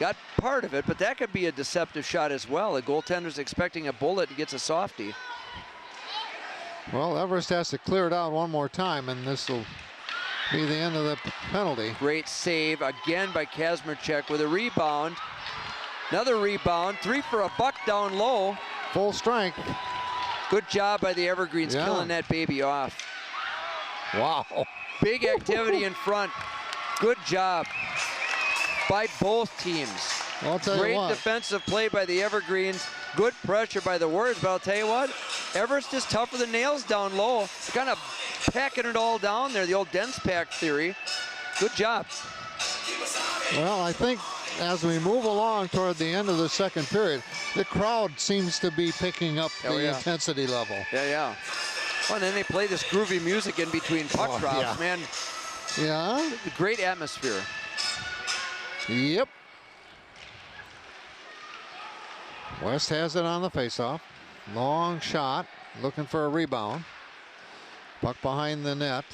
Got part of it, but that could be a deceptive shot as well. The goaltender's expecting a bullet and gets a softie. Well, Everest has to clear it out one more time, and this will be the end of the penalty. Great save again by Kazmierczak with a rebound. Another rebound, 3 for a buck down low. Full strength. Good job by the Evergreens killing that baby off. Wow. Big activity in front. Good job by both teams. I'll tell Great you what. defensive play by the Evergreens. Good pressure by the Warriors, but I'll tell you what, Everest is tougher than nails down low. They're kind of packing it all down there, the old dense pack theory. Good job. Well, I think as we move along toward the end of the second period, the crowd seems to be picking up the intensity level. Yeah. Well, and then they play this groovy music in between puck drops, man. Yeah. Great atmosphere. Yep. West has it on the faceoff. Long shot, looking for a rebound. Puck behind the net.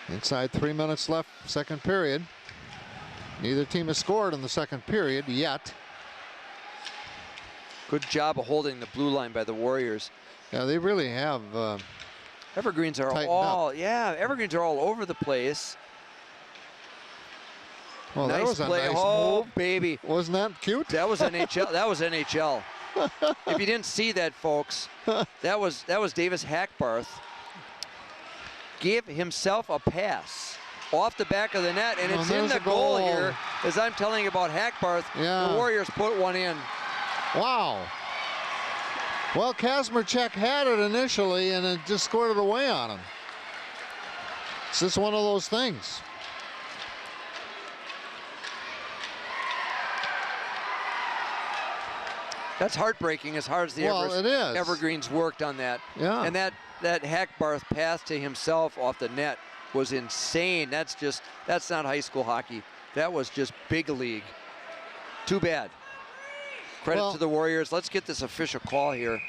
Inside 3 minutes left, second period. Neither team has scored in the second period yet. Good job of holding the blue line by the Warriors. Yeah, they really have. Evergreens are Evergreens are all over the place. Well, nice that was play. A nice move. Baby. Wasn't that cute? That was NHL. That was NHL. If you didn't see that, folks, that was Davis Hackbarth. Gave himself a pass off the back of the net, and it's in the goal here. As I'm telling you about Hackbarth, the Warriors put one in. Wow. Well, Kazmierczak had it initially, and it just scored it away on him. It's just one of those things. That's heartbreaking as hard as the Evergreens worked on that. Yeah. And that Hackbarth pass to himself off the net was insane. That's not high school hockey. That was just big league. Too bad. Credit to the Warriors. Let's get this official call here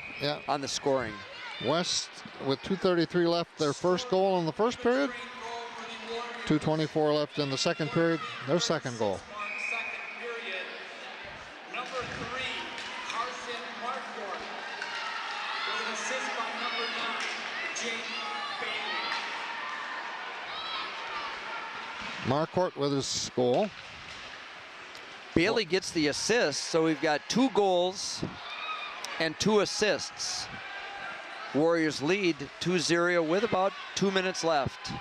on the scoring. West with 2:33 left, their first goal in the first period. 2:24 left in the second period, their second goal. Marquardt with his goal. Bailey gets the assist, so we've got 2 goals and 2 assists. Warriors lead 2-0 with about 2 minutes left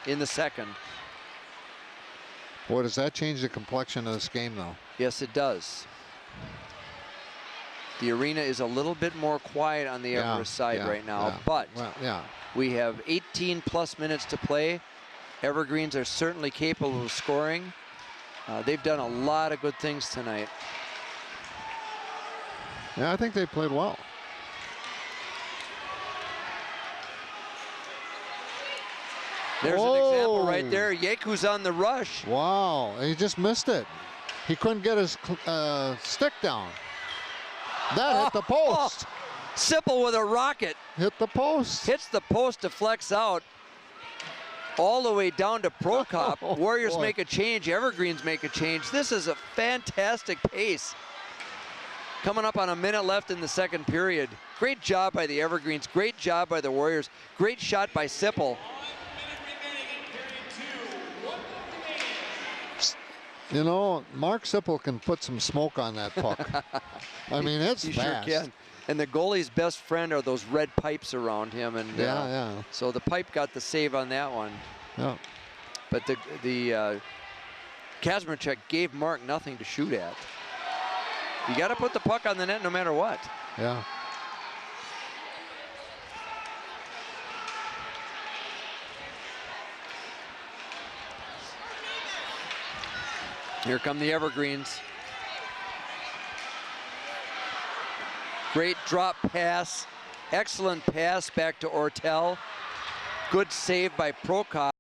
in the second. Boy, does that change the complexion of this game, though? Yes, it does. The arena is a little bit more quiet on the Everest side right now, but we have 18+ minutes to play. Evergreens are certainly capable of scoring. They've done a lot of good things tonight. Yeah, I think they played well. There's an example right there. Yeku's on the rush. Wow, he just missed it. He couldn't get his stick down. That hit the post. Sipple with a rocket. Hit the post. Hits the post, deflects out. All the way down to Prokop. Warriors make a change, Evergreens make a change. This is a fantastic pace. Coming up on a minute left in the second period. Great job by the Evergreens, great job by the Warriors. Great shot by Sipple. You know, Mark Sipple can put some smoke on that puck. I mean, it's he fast. Sure can. And the goalie's best friend are those red pipes around him, and so the pipe got the save on that one. Yeah. But the Kazmarchuk gave Mark nothing to shoot at. You got to put the puck on the net no matter what. Yeah. Here come the Evergreens. Great drop pass, excellent pass back to Ortel. Good save by Prokop.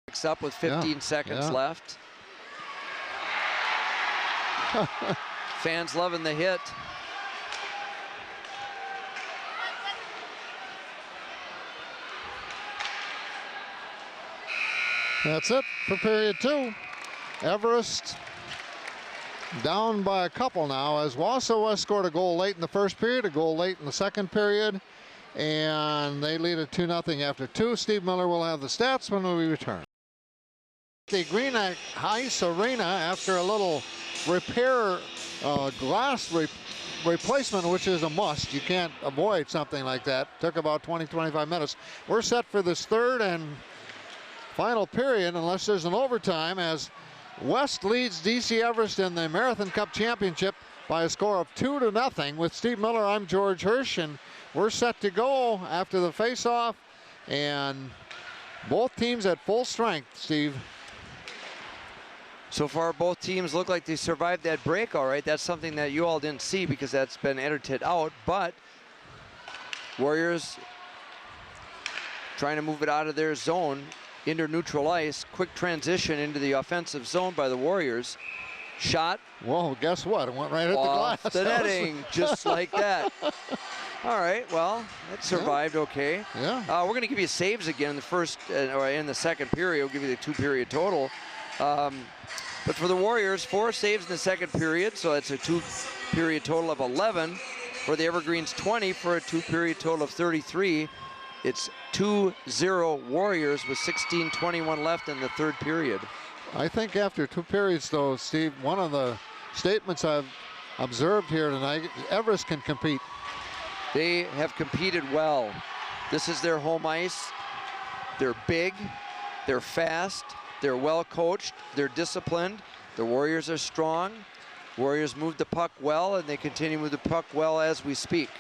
Picks up with 15 seconds left. Fans loving the hit. That's it for period 2. Everest down by a couple now, as Wausau West scored a goal late in the first period, a goal late in the second period, and they lead it 2-0 after 2. Steve Miller will have the stats when we return. The Green Ice Arena, after a little repair, glass replacement, which is a must. You can't avoid something like that. Took about 20-25 minutes. We're set for this third and final period, unless there's an overtime, as West leads DC Everest in the Marathon Cup Championship by a score of 2-0. With Steve Miller, I'm George Hirsch, and we're set to go after the face-off, and both teams at full strength, Steve. So far, both teams look like they survived that break all right. That's something that you all didn't see because that's been edited out, but Warriors trying to move it out of their zone into neutral ice. Quick transition into the offensive zone by the Warriors. Shot. Whoa, guess what? It went right at the glass. The netting, just like that. All right, well, that survived okay. Yeah. We're going to give you saves again in the first, or in the second period. We'll give you the 2-period total. But for the Warriors, 4 saves in the second period, so that's a 2-period total of 11. For the Evergreens, 20 for a 2-period total of 33. It's 2-0 Warriors with 16:21 left in the third period. I think after 2 periods, though, Steve, one of the statements I've observed here tonight, Everest can compete. They have competed well. This is their home ice. They're big, they're fast, they're well coached, they're disciplined. The Warriors are strong. Warriors move the puck well, and they continue to move the puck well as we speak.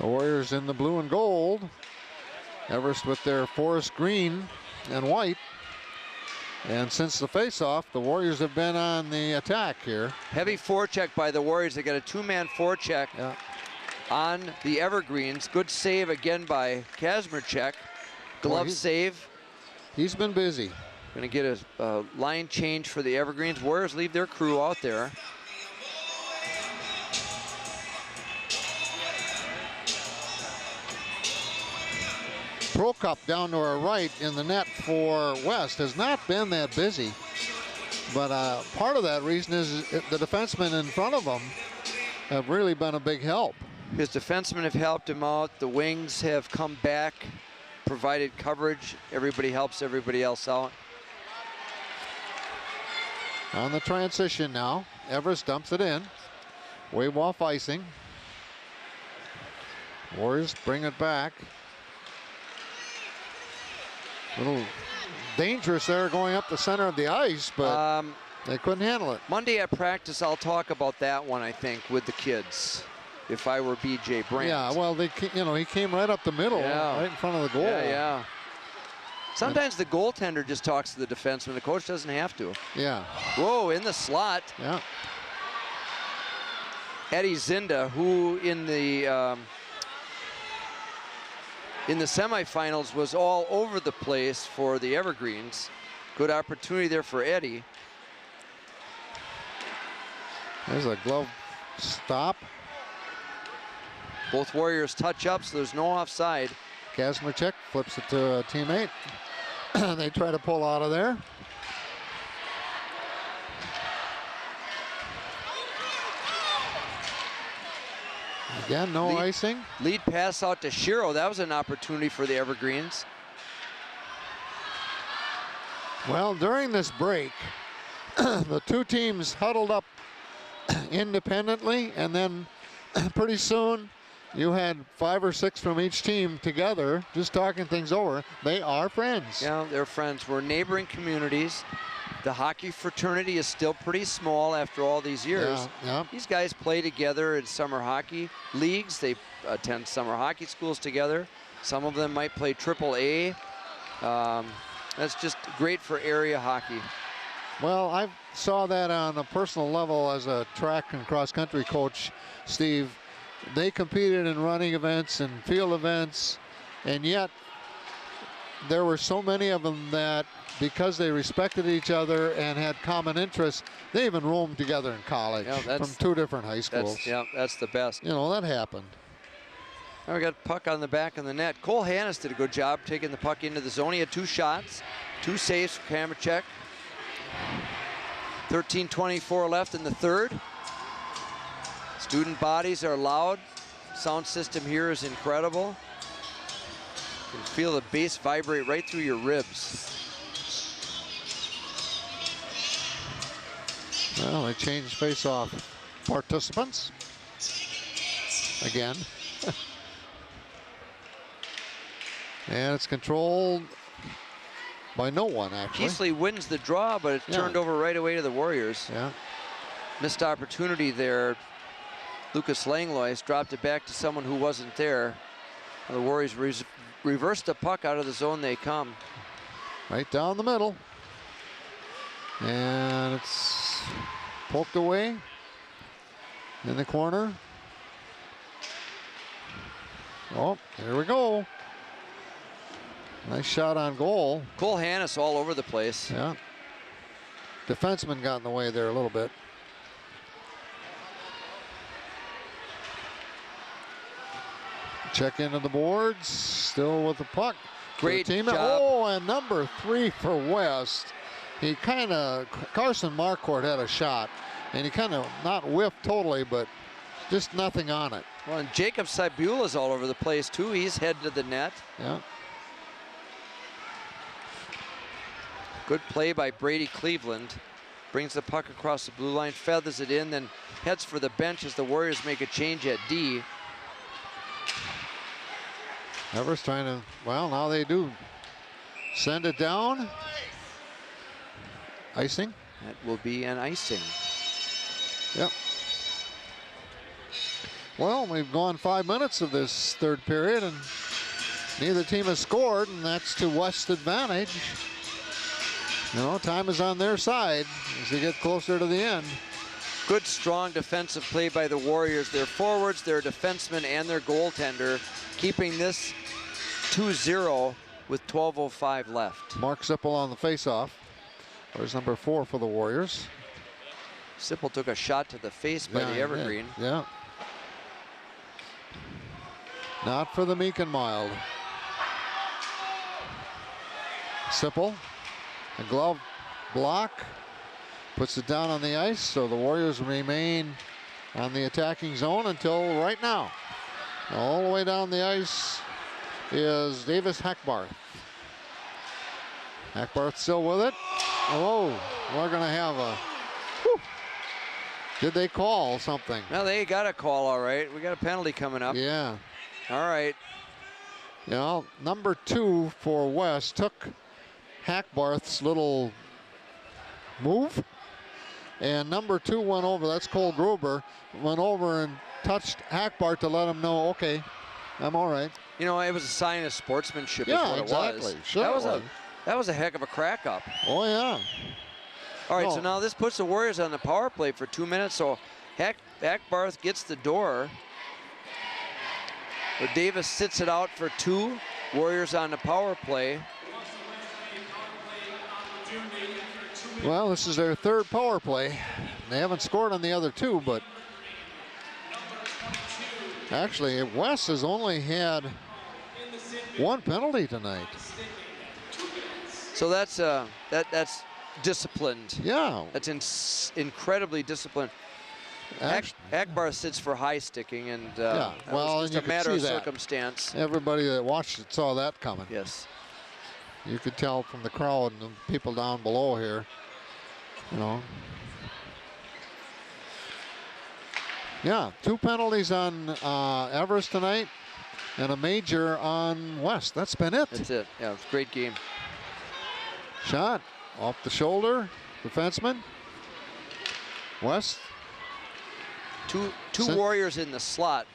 The Warriors in the blue and gold. Everest with their forest green and white. And since the face-off, the Warriors have been on the attack here. Heavy forecheck by the Warriors. They got a two-man forecheck on the Evergreens. Good save again by Kazmierczak. Glove save. He's been busy. Going to get a line change for the Evergreens. Warriors leave their crew out there. Prokop down to our right in the net for West has not been that busy. But part of that reason is the defensemen in front of him have really been a big help. His defensemen have helped him out. The wings have come back, provided coverage. Everybody helps everybody else out. On the transition now, Everest dumps it in. Wave off icing. Warriors bring it back. A little dangerous there going up the center of the ice, but they couldn't handle it. Monday at practice, I'll talk about that one, I think, with the kids. If I were B.J. Brandt. Yeah, well, he came right up the middle, right in front of the goal. Yeah. Sometimes the goaltender just talks to the defenseman. The coach doesn't have to. Yeah. Whoa, in the slot. Yeah. Eddie Zinda, who in the semifinals was all over the place for the Evergreens. Good opportunity there for Eddie. There's a glove stop. Both Warriors touch up, so there's no offside. Kazmierczak flips it to a teammate. They try to pull out of there. Again, no icing. Lead pass out to Shiro. That was an opportunity for the Evergreens. Well, during this break, the two teams huddled up independently, and then pretty soon you had 5 or 6 from each team together, just talking things over. They are friends. Yeah, they're friends. We're neighboring communities. The hockey fraternity is still pretty small after all these years. Yeah. These guys play together in summer hockey leagues. They attend summer hockey schools together. Some of them might play AAA. That's just great for area hockey. Well, I saw that on a personal level as a track and cross-country coach, Steve. They competed in running events and field events, and yet there were so many of them that because they respected each other and had common interests, they even roamed together in college from 2 different high schools. That's the best. You know, that happened. Now we got puck on the back of the net. Cole Hannes did a good job taking the puck into the zone. He had 2 shots, 2 saves for Kazmierczak. 13:24 left in the third. Student bodies are loud. Sound system here is incredible. You can feel the bass vibrate right through your ribs. Well, they changed face-off participants again. And it's controlled by no one, actually. Keesley wins the draw, but it's turned over right away to the Warriors. Yeah. Missed opportunity there. Lucas Langlois dropped it back to someone who wasn't there. The Warriors reversed the puck out of the zone they come. Right down the middle. And it's poked away in the corner. Oh, here we go. Nice shot on goal. Cole Hannes all over the place. Yeah. Defenseman got in the way there a little bit. Check into the boards, still with the puck. Great team. job. Oh, and number 3 for West. He Carson Marquardt had a shot, and he kind of not whiffed totally, but just nothing on it. Well, and Jacob Cybula's all over the place too. He's headed to the net. Yeah. Good play by Brady Cleveland. Brings the puck across the blue line, feathers it in, then heads for the bench as the Warriors make a change at D. Everest trying to, well, now they do send it down. Icing. That will be an icing. Yep. Well, we've gone 5 minutes of this third period, and neither team has scored, and that's to West's advantage. You know, time is on their side as they get closer to the end. Good, strong defensive play by the Warriors. Their forwards, their defensemen, and their goaltender keeping this 2-0 with 12:05 left. Mark Sipple on the faceoff. There's number 4 for the Warriors. Sipple took a shot to the face by the Evergreen. Yeah. Not for the meek and mild. Sipple, a glove block, puts it down on the ice, so the Warriors remain on the attacking zone until right now. All the way down the ice is Davis Hackbarth. Hackbarth still with it. Oh, we're gonna have a, whew. Did they call something? Well, they got a call, all right. We got a penalty coming up. Yeah. All right. You know, number 2 for West took Hackbarth's little move, and number 2 went over, that's Cole Gruber, went over and touched Hackbarth to let him know, okay, I'm all right. You know, it was a sign of sportsmanship is Yeah, what exactly. it was. Sure That was a heck of a crack up. Oh, yeah. All right, No. so now this puts the Warriors on the power play for 2 minutes, so Hackbarth gets the door. But Davis sits it out for 2. Warriors on the power play. Well, this is their 3rd power play. They haven't scored on the other 2, but actually, West has only had 1 penalty tonight. So that's disciplined. Yeah. That's incredibly disciplined. Hackbarth sits for high sticking, and Yeah, well, was and just you a could matter see of that. circumstance. Everybody that watched it saw that coming. Yes. You could tell from the crowd and the people down below here, you know. Yeah, 2 penalties on Everest tonight and a major on West. That's been it. That's it. Yeah, it's a great game. Shot off the shoulder, defenseman. West. Two Warriors in the slot.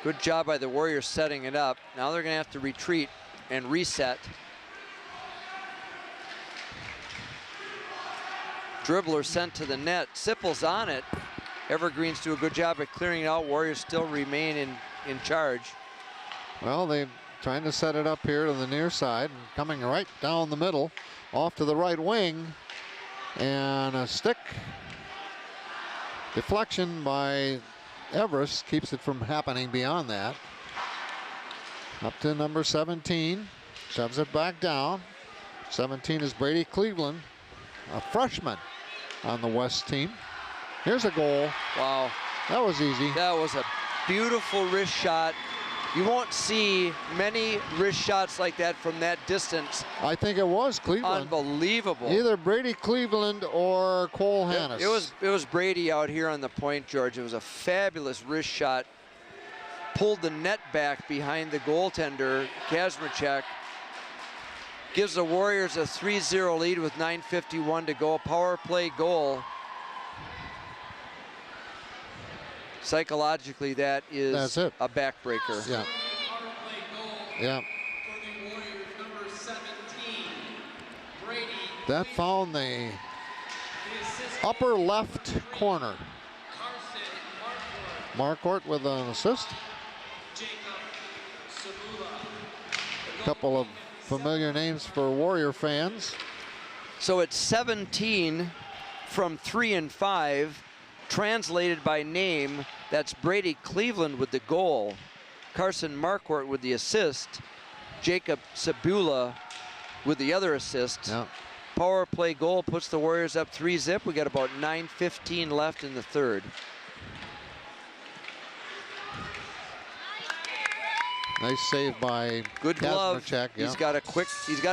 Good job by the Warriors setting it up. Now they're going to have to retreat and reset. Dribbler sent to the net. Sipple's on it. Evergreens do a good job at clearing it out. Warriors still remain in charge. Well, they're trying to set it up here to the near side and coming right down the middle, off to the right wing, and a stick deflection by Everest keeps it from happening beyond that. Up to number 17, shoves it back down. 17 is Brady Cleveland, a freshman on the West team. Here's a goal. Wow. That was easy. That was a beautiful wrist shot. You won't see many wrist shots like that from that distance. I think it was Cleveland. Unbelievable. Either Brady Cleveland or Cole Hannes. It was Brady out here on the point, George. It was a fabulous wrist shot. Pulled the net back behind the goaltender, Kazmierczak. Gives the Warriors a 3-0 lead with 9:51 to go. Power play goal. Psychologically, that is That's it. a backbreaker. Yeah. Yeah. That found the upper left corner. Marquardt with an assist. Couple of familiar names for Warrior fans. So it's 17 from 3 and 5. Translated by name, that's Brady Cleveland with the goal, Carson Marquardt with the assist, Jacob Sabula with the other assist. Yeah. Power play goal puts the Warriors up 3-0. We got about 9:15 left in the third. Nice save by Good glove. Kazmierczak, yeah. He's got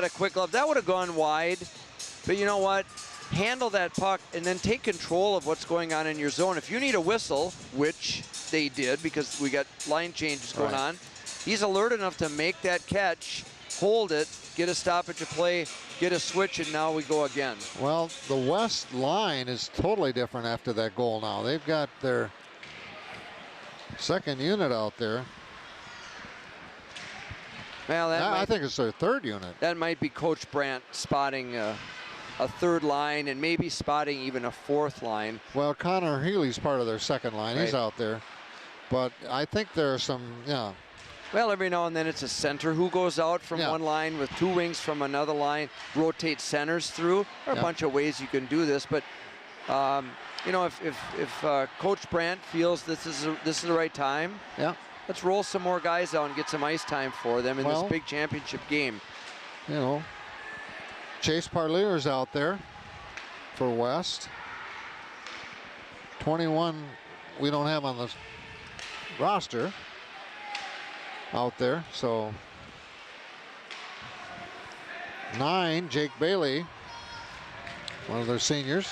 a quick glove. That would have gone wide, but you know what? Handle that puck and then take control of what's going on in your zone. If you need a whistle, which they did because we got line changes going on, he's alert enough to make that catch, hold it, get a stoppage of play, get a switch, and now we go again. Well, the West line is totally different after that goal now. They've got their second unit out there. Well, I think it's their third unit. That might be Coach Brandt spotting a third line and maybe spotting even a fourth line. Well, Connor Healy's part of their second line. Right. He's out there. But I think there are some, yeah. Well, every now and then it's a center who goes out from one line with two wings from another line, rotate centers through. There are a bunch of ways you can do this, but you know, if Coach Brandt feels this is the right time, let's roll some more guys out and get some ice time for them in this big championship game. You know, Chase Parlier's out there for West. 21 we don't have on the roster out there. So 9, Jake Bailey, one of their seniors,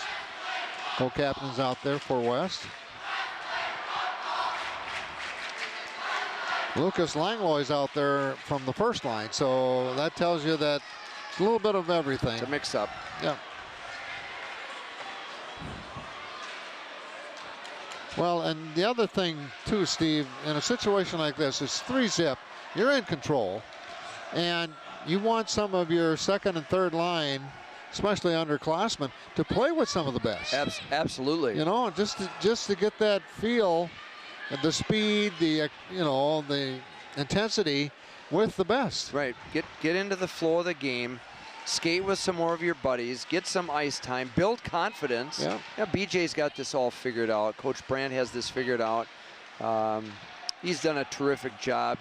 co-captains out there for West. Lucas Langlois out there from the first line, so that tells you that it's a little bit of everything. It's a mix-up. Yeah. Well, and the other thing too, Steve, in a situation like this, it's 3-zip. You're in control, and you want some of your second and third line, especially underclassmen, to play with some of the best. Absolutely. You know, just to get that feel, and the speed, the the intensity with the best. Right. Get into the flow of the game. Skate with some more of your buddies, get some ice time, build confidence. Yeah. BJ's got this all figured out. Coach Brandt has this figured out. He's done a terrific job.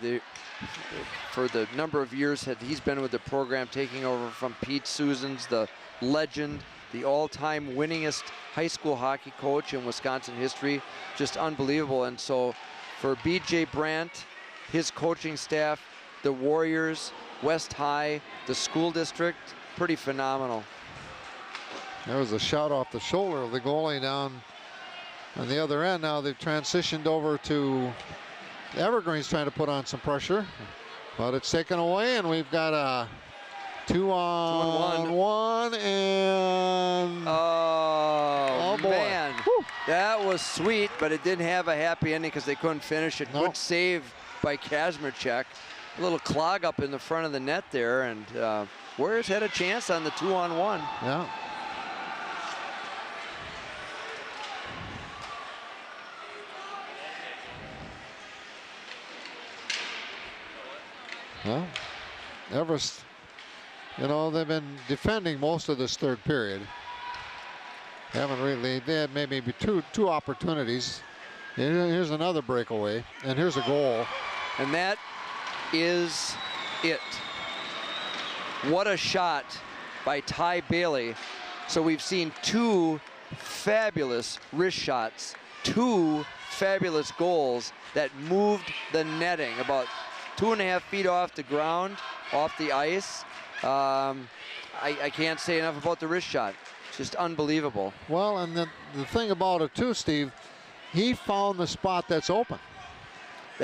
For the number of years that he's been with the program, taking over from Pete Susans, the legend, the all-time winningest high school hockey coach in Wisconsin history. Just unbelievable. And so for BJ Brandt, his coaching staff, the Warriors, West High, the school district, pretty phenomenal. There was a shot off the shoulder of the goalie down on the other end. Now they've transitioned over to the Evergreens, trying to put on some pressure, but it's taken away, and we've got a 2-on-1 and oh boy. Man, Whew. That was sweet, but it didn't have a happy ending because they couldn't finish it. Nope. Good save by Kazmerchuk. A little clog up in the front of the net there, and Warriors had a chance on the 2-on-1. Yeah. Well, Everest, you know, they've been defending most of this third period. Haven't really, they had maybe two opportunities. Here's another breakaway, and here's a goal. And that is it. What a shot by Ty Bailey. So we've seen two fabulous wrist shots, two fabulous goals that moved the netting about 2.5 feet off the ground, off the ice. I can't say enough about the wrist shot. It's just unbelievable. Well, and the thing about it too, Steve, he found the spot that's open.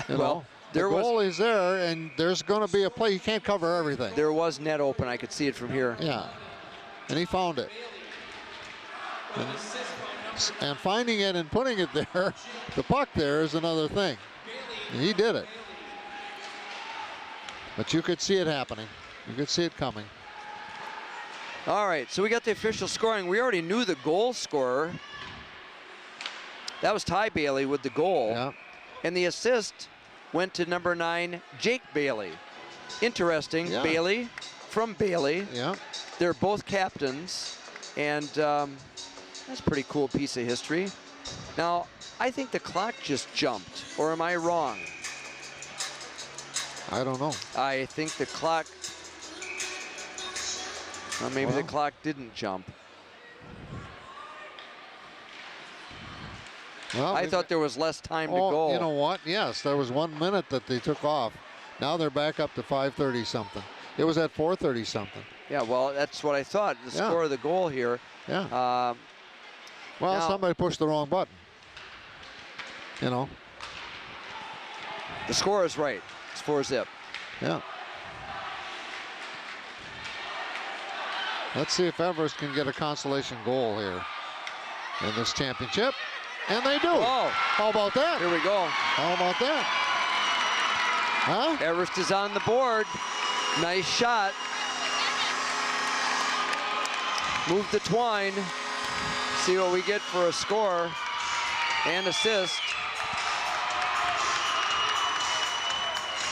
You know, the goalie's there, and there's going to be a play. You can't cover everything. There was net open. I could see it from here. Yeah, and he found it. And finding it and putting it there, the puck there is another thing. And he did it. But you could see it happening. You could see it coming. All right, so we got the official scoring. We already knew the goal scorer. That was Ty Bailey with the goal. Yeah. And the assist went to number 9, Jake Bailey. Interesting, Yeah. Bailey from Bailey. Yeah. They're both captains, and that's a pretty cool piece of history. Now, I think the clock just jumped, or am I wrong? I don't know. I think the clock, well, maybe the clock didn't jump. Well, I thought there was less time to oh, go. you know what? Yes, there was 1 minute that they took off. Now they're back up to 5:30 something. It was at 4:30 something. Yeah, well, that's what I thought. The score of the goal here. Yeah. now, Well, somebody pushed the wrong button. You know. The score is right. It's 4-zip. Yeah. Let's see if Everest can get a consolation goal here in this championship. And they do. Oh. How about that? Here we go. How about that? Huh? Everest is on the board. Nice shot. Move the twine. See what we get for a score and assist.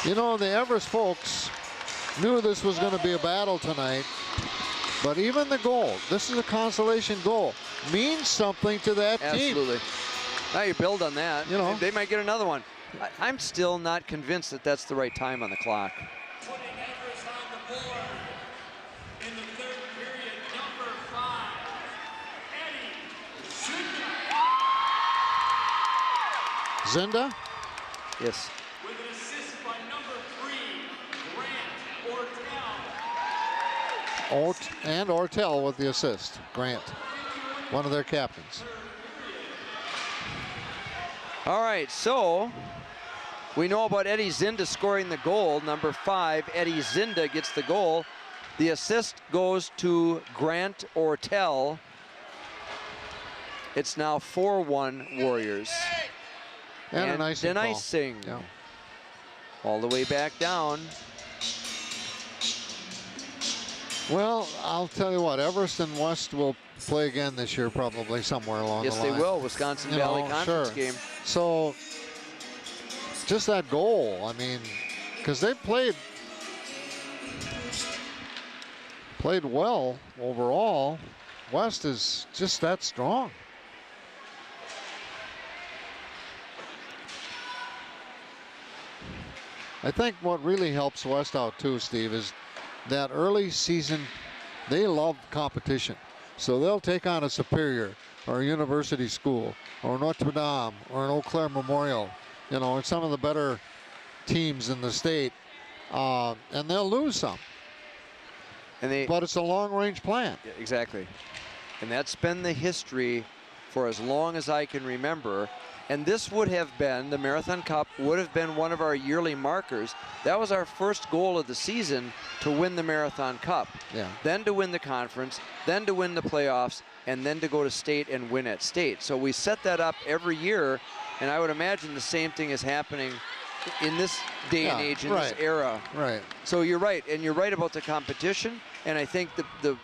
You know, the Everest folks knew this was going to be a battle tonight, but even the goal, this is a consolation goal, means something to that team. Absolutely. Now you build on that. You know. They might get another one. I'm still not convinced that that's the right time on the clock. Putting Everest on the board in the third period, number 5, Eddie Zinda. Zinda? Yes. With an assist by number 3, Grant Ortel. And Ortel with the assist. Grant, one of their captains. All right, so we know about Eddie Zinda scoring the goal. Number 5, Eddie Zinda gets the goal. The assist goes to Grant Ortel. It's now 4-1 Warriors. And a nice call. Denicing. Yeah. All the way back down. Well, I'll tell you what, Everest and West will play again this year probably somewhere along the Yes, line. they will. Wisconsin Valley Conference sure. game. So, just that goal, I mean, because they played well overall. West is just that strong. I think what really helps West out too, Steve, is that early season, they love competition. So they'll take on a Superior or a university school or Notre Dame or an Eau Claire Memorial, you know, and some of the better teams in the state, and they'll lose some. But it's a long-range plan. Yeah, exactly. And that's been the history for as long as I can remember. And this would have been, the Marathon Cup would have been one of our yearly markers. That was our first goal of the season, to win the Marathon Cup. Yeah. Then to win the conference, then to win the playoffs, and then to go to state and win at state. So we set that up every year, and I would imagine the same thing is happening in this day and age, in this era. Right. So you're right, and you're right about the competition. And I think the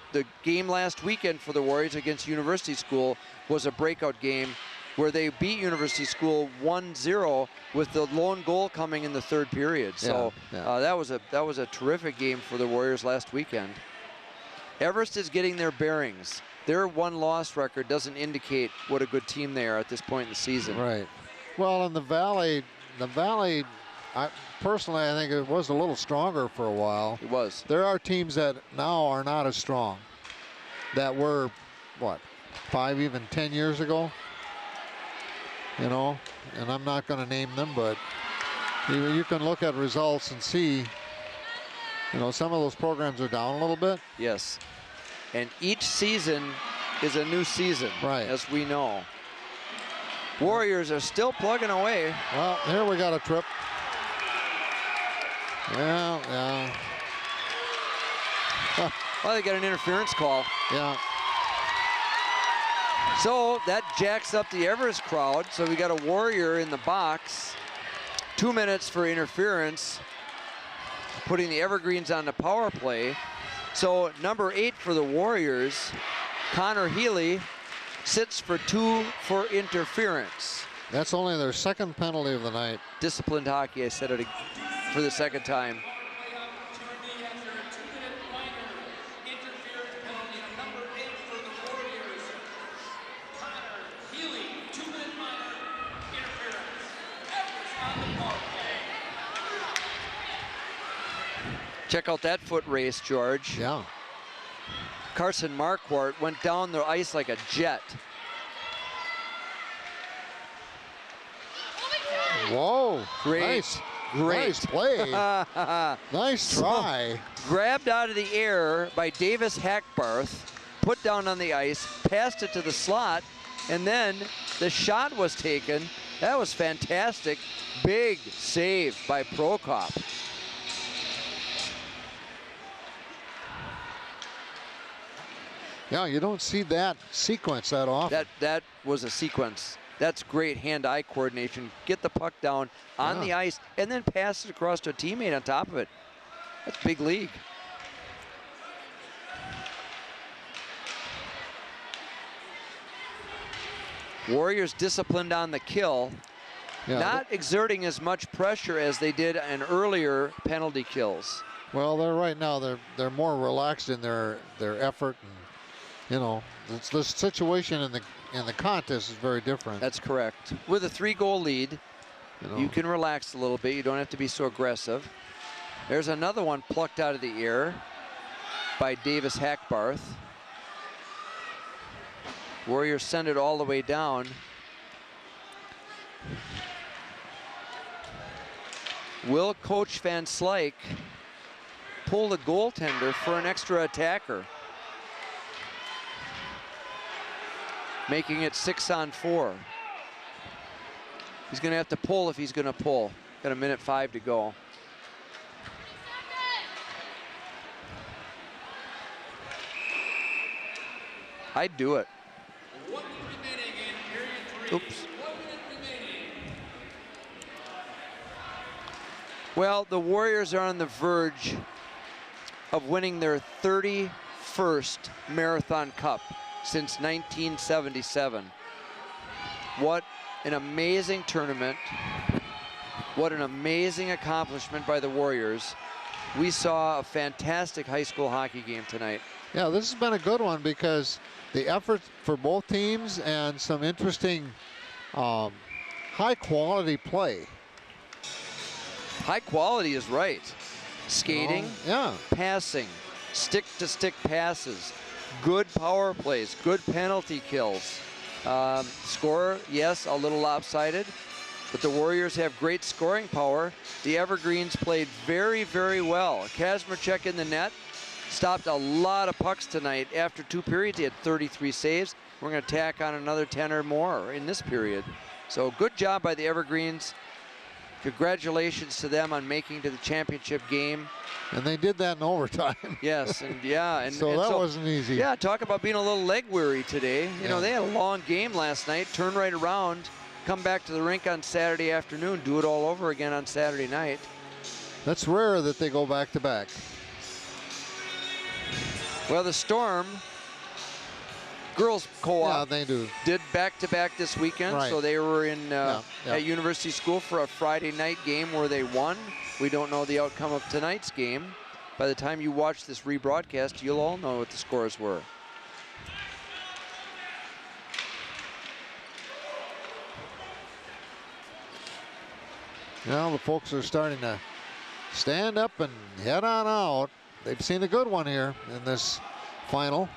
game last weekend for the Warriors against University School was a breakout game where they beat University School 1-0 with the lone goal coming in the third period. So that was a terrific game for the Warriors last weekend. Everest is getting their bearings. Their one-loss record doesn't indicate what a good team they are at this point in the season. Right. Well, in the Valley, personally, I think it was a little stronger for a while. It was. There are teams that now are not as strong, that were, what, 5, even 10 years ago? You know, and I'm not going to name them, but you can look at results and see, you know, some of those programs are down a little bit. Yes. And each season is a new season, right, as we know. Warriors are still plugging away. Well, here we got a trip. Yeah. Well, they got an interference call. Yeah. So that jacks up the Everest crowd. So we got a Warrior in the box. 2 minutes for interference, putting the Evergreens on the power play. So number 8 for the Warriors, Connor Healy, sits for 2 for interference. That's only their second penalty of the night. Disciplined hockey, I said it for the second time. Check out that foot race, George. Yeah. Carson Marquardt went down the ice like a jet. Whoa. Great. Nice play. Nice try. Grabbed out of the air by Davis Hackbarth, put down on the ice, passed it to the slot, and then the shot was taken. That was fantastic. Big save by Prokop. Yeah, you don't see that sequence that often. That was a sequence. That's great hand-eye coordination. Get the puck down on the ice and then pass it across to a teammate on top of it. That's big league. Warriors disciplined on the kill, not exerting as much pressure as they did in earlier penalty kills. Well, they're right now they're more relaxed in their effort, and you know, the situation in the contest is very different. That's correct. With a 3-goal lead, you can relax a little bit. You don't have to be so aggressive. There's another one plucked out of the air by Davis Hackbarth. Warriors send it all the way down. Will Coach Van Slyke pull the goaltender for an extra attacker, making it 6-on-4. He's going to have to pull if he's going to pull. Got 1:05 to go. I'd do it. 1 minute remaining in period 3. Oops. 1 minute remaining. Well, the Warriors are on the verge of winning their 31st Marathon Cup since 1977. What an amazing tournament. What an amazing accomplishment by the Warriors. We saw a fantastic high school hockey game tonight. Yeah, this has been a good one because the effort for both teams and some interesting high quality play. High quality is right. Skating, passing, stick-to-stick passes, good power plays, good penalty kills. Score, yes, a little lopsided, but the Warriors have great scoring power. The Evergreens played very, very well. Kazmarchuk in the net stopped a lot of pucks tonight. After 2 periods, he had 33 saves. We're going to tack on another 10 or more in this period. So good job by the Evergreens. Congratulations to them on making to the championship game. And they did that in overtime. Yes, and yeah. And, so that wasn't easy. Yeah, talk about being a little leg weary today. You know, they had a long game last night, turn right around, come back to the rink on Saturday afternoon, do it all over again on Saturday night. That's rare that they go back to back. Well, the Storm girls co-op they do. did back-to-back this weekend, so they were in at University School for a Friday night game where they won. We don't know the outcome of tonight's game. By the time you watch this rebroadcast, you'll all know what the scores were. Now the folks are starting to stand up and head on out. They've seen a good one here in this final.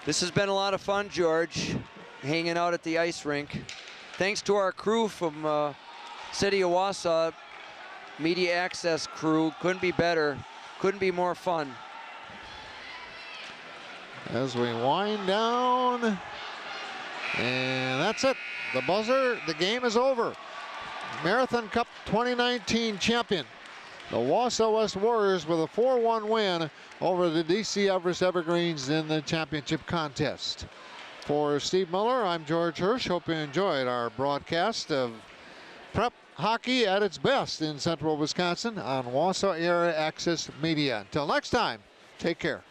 This has been a lot of fun, George, hanging out at the ice rink. Thanks to our crew from City of Wausau, media access crew. Couldn't be better, couldn't be more fun. As we wind down, and that's it. The buzzer, the game is over. Marathon Cup 2019 champion, the Wausau West Warriors, with a 4-1 win over the DC Everest Evergreens in the championship contest. For Steve Miller, I'm George Hirsch. Hope you enjoyed our broadcast of prep hockey at its best in central Wisconsin on Wausau Area Access Media. Until next time, take care.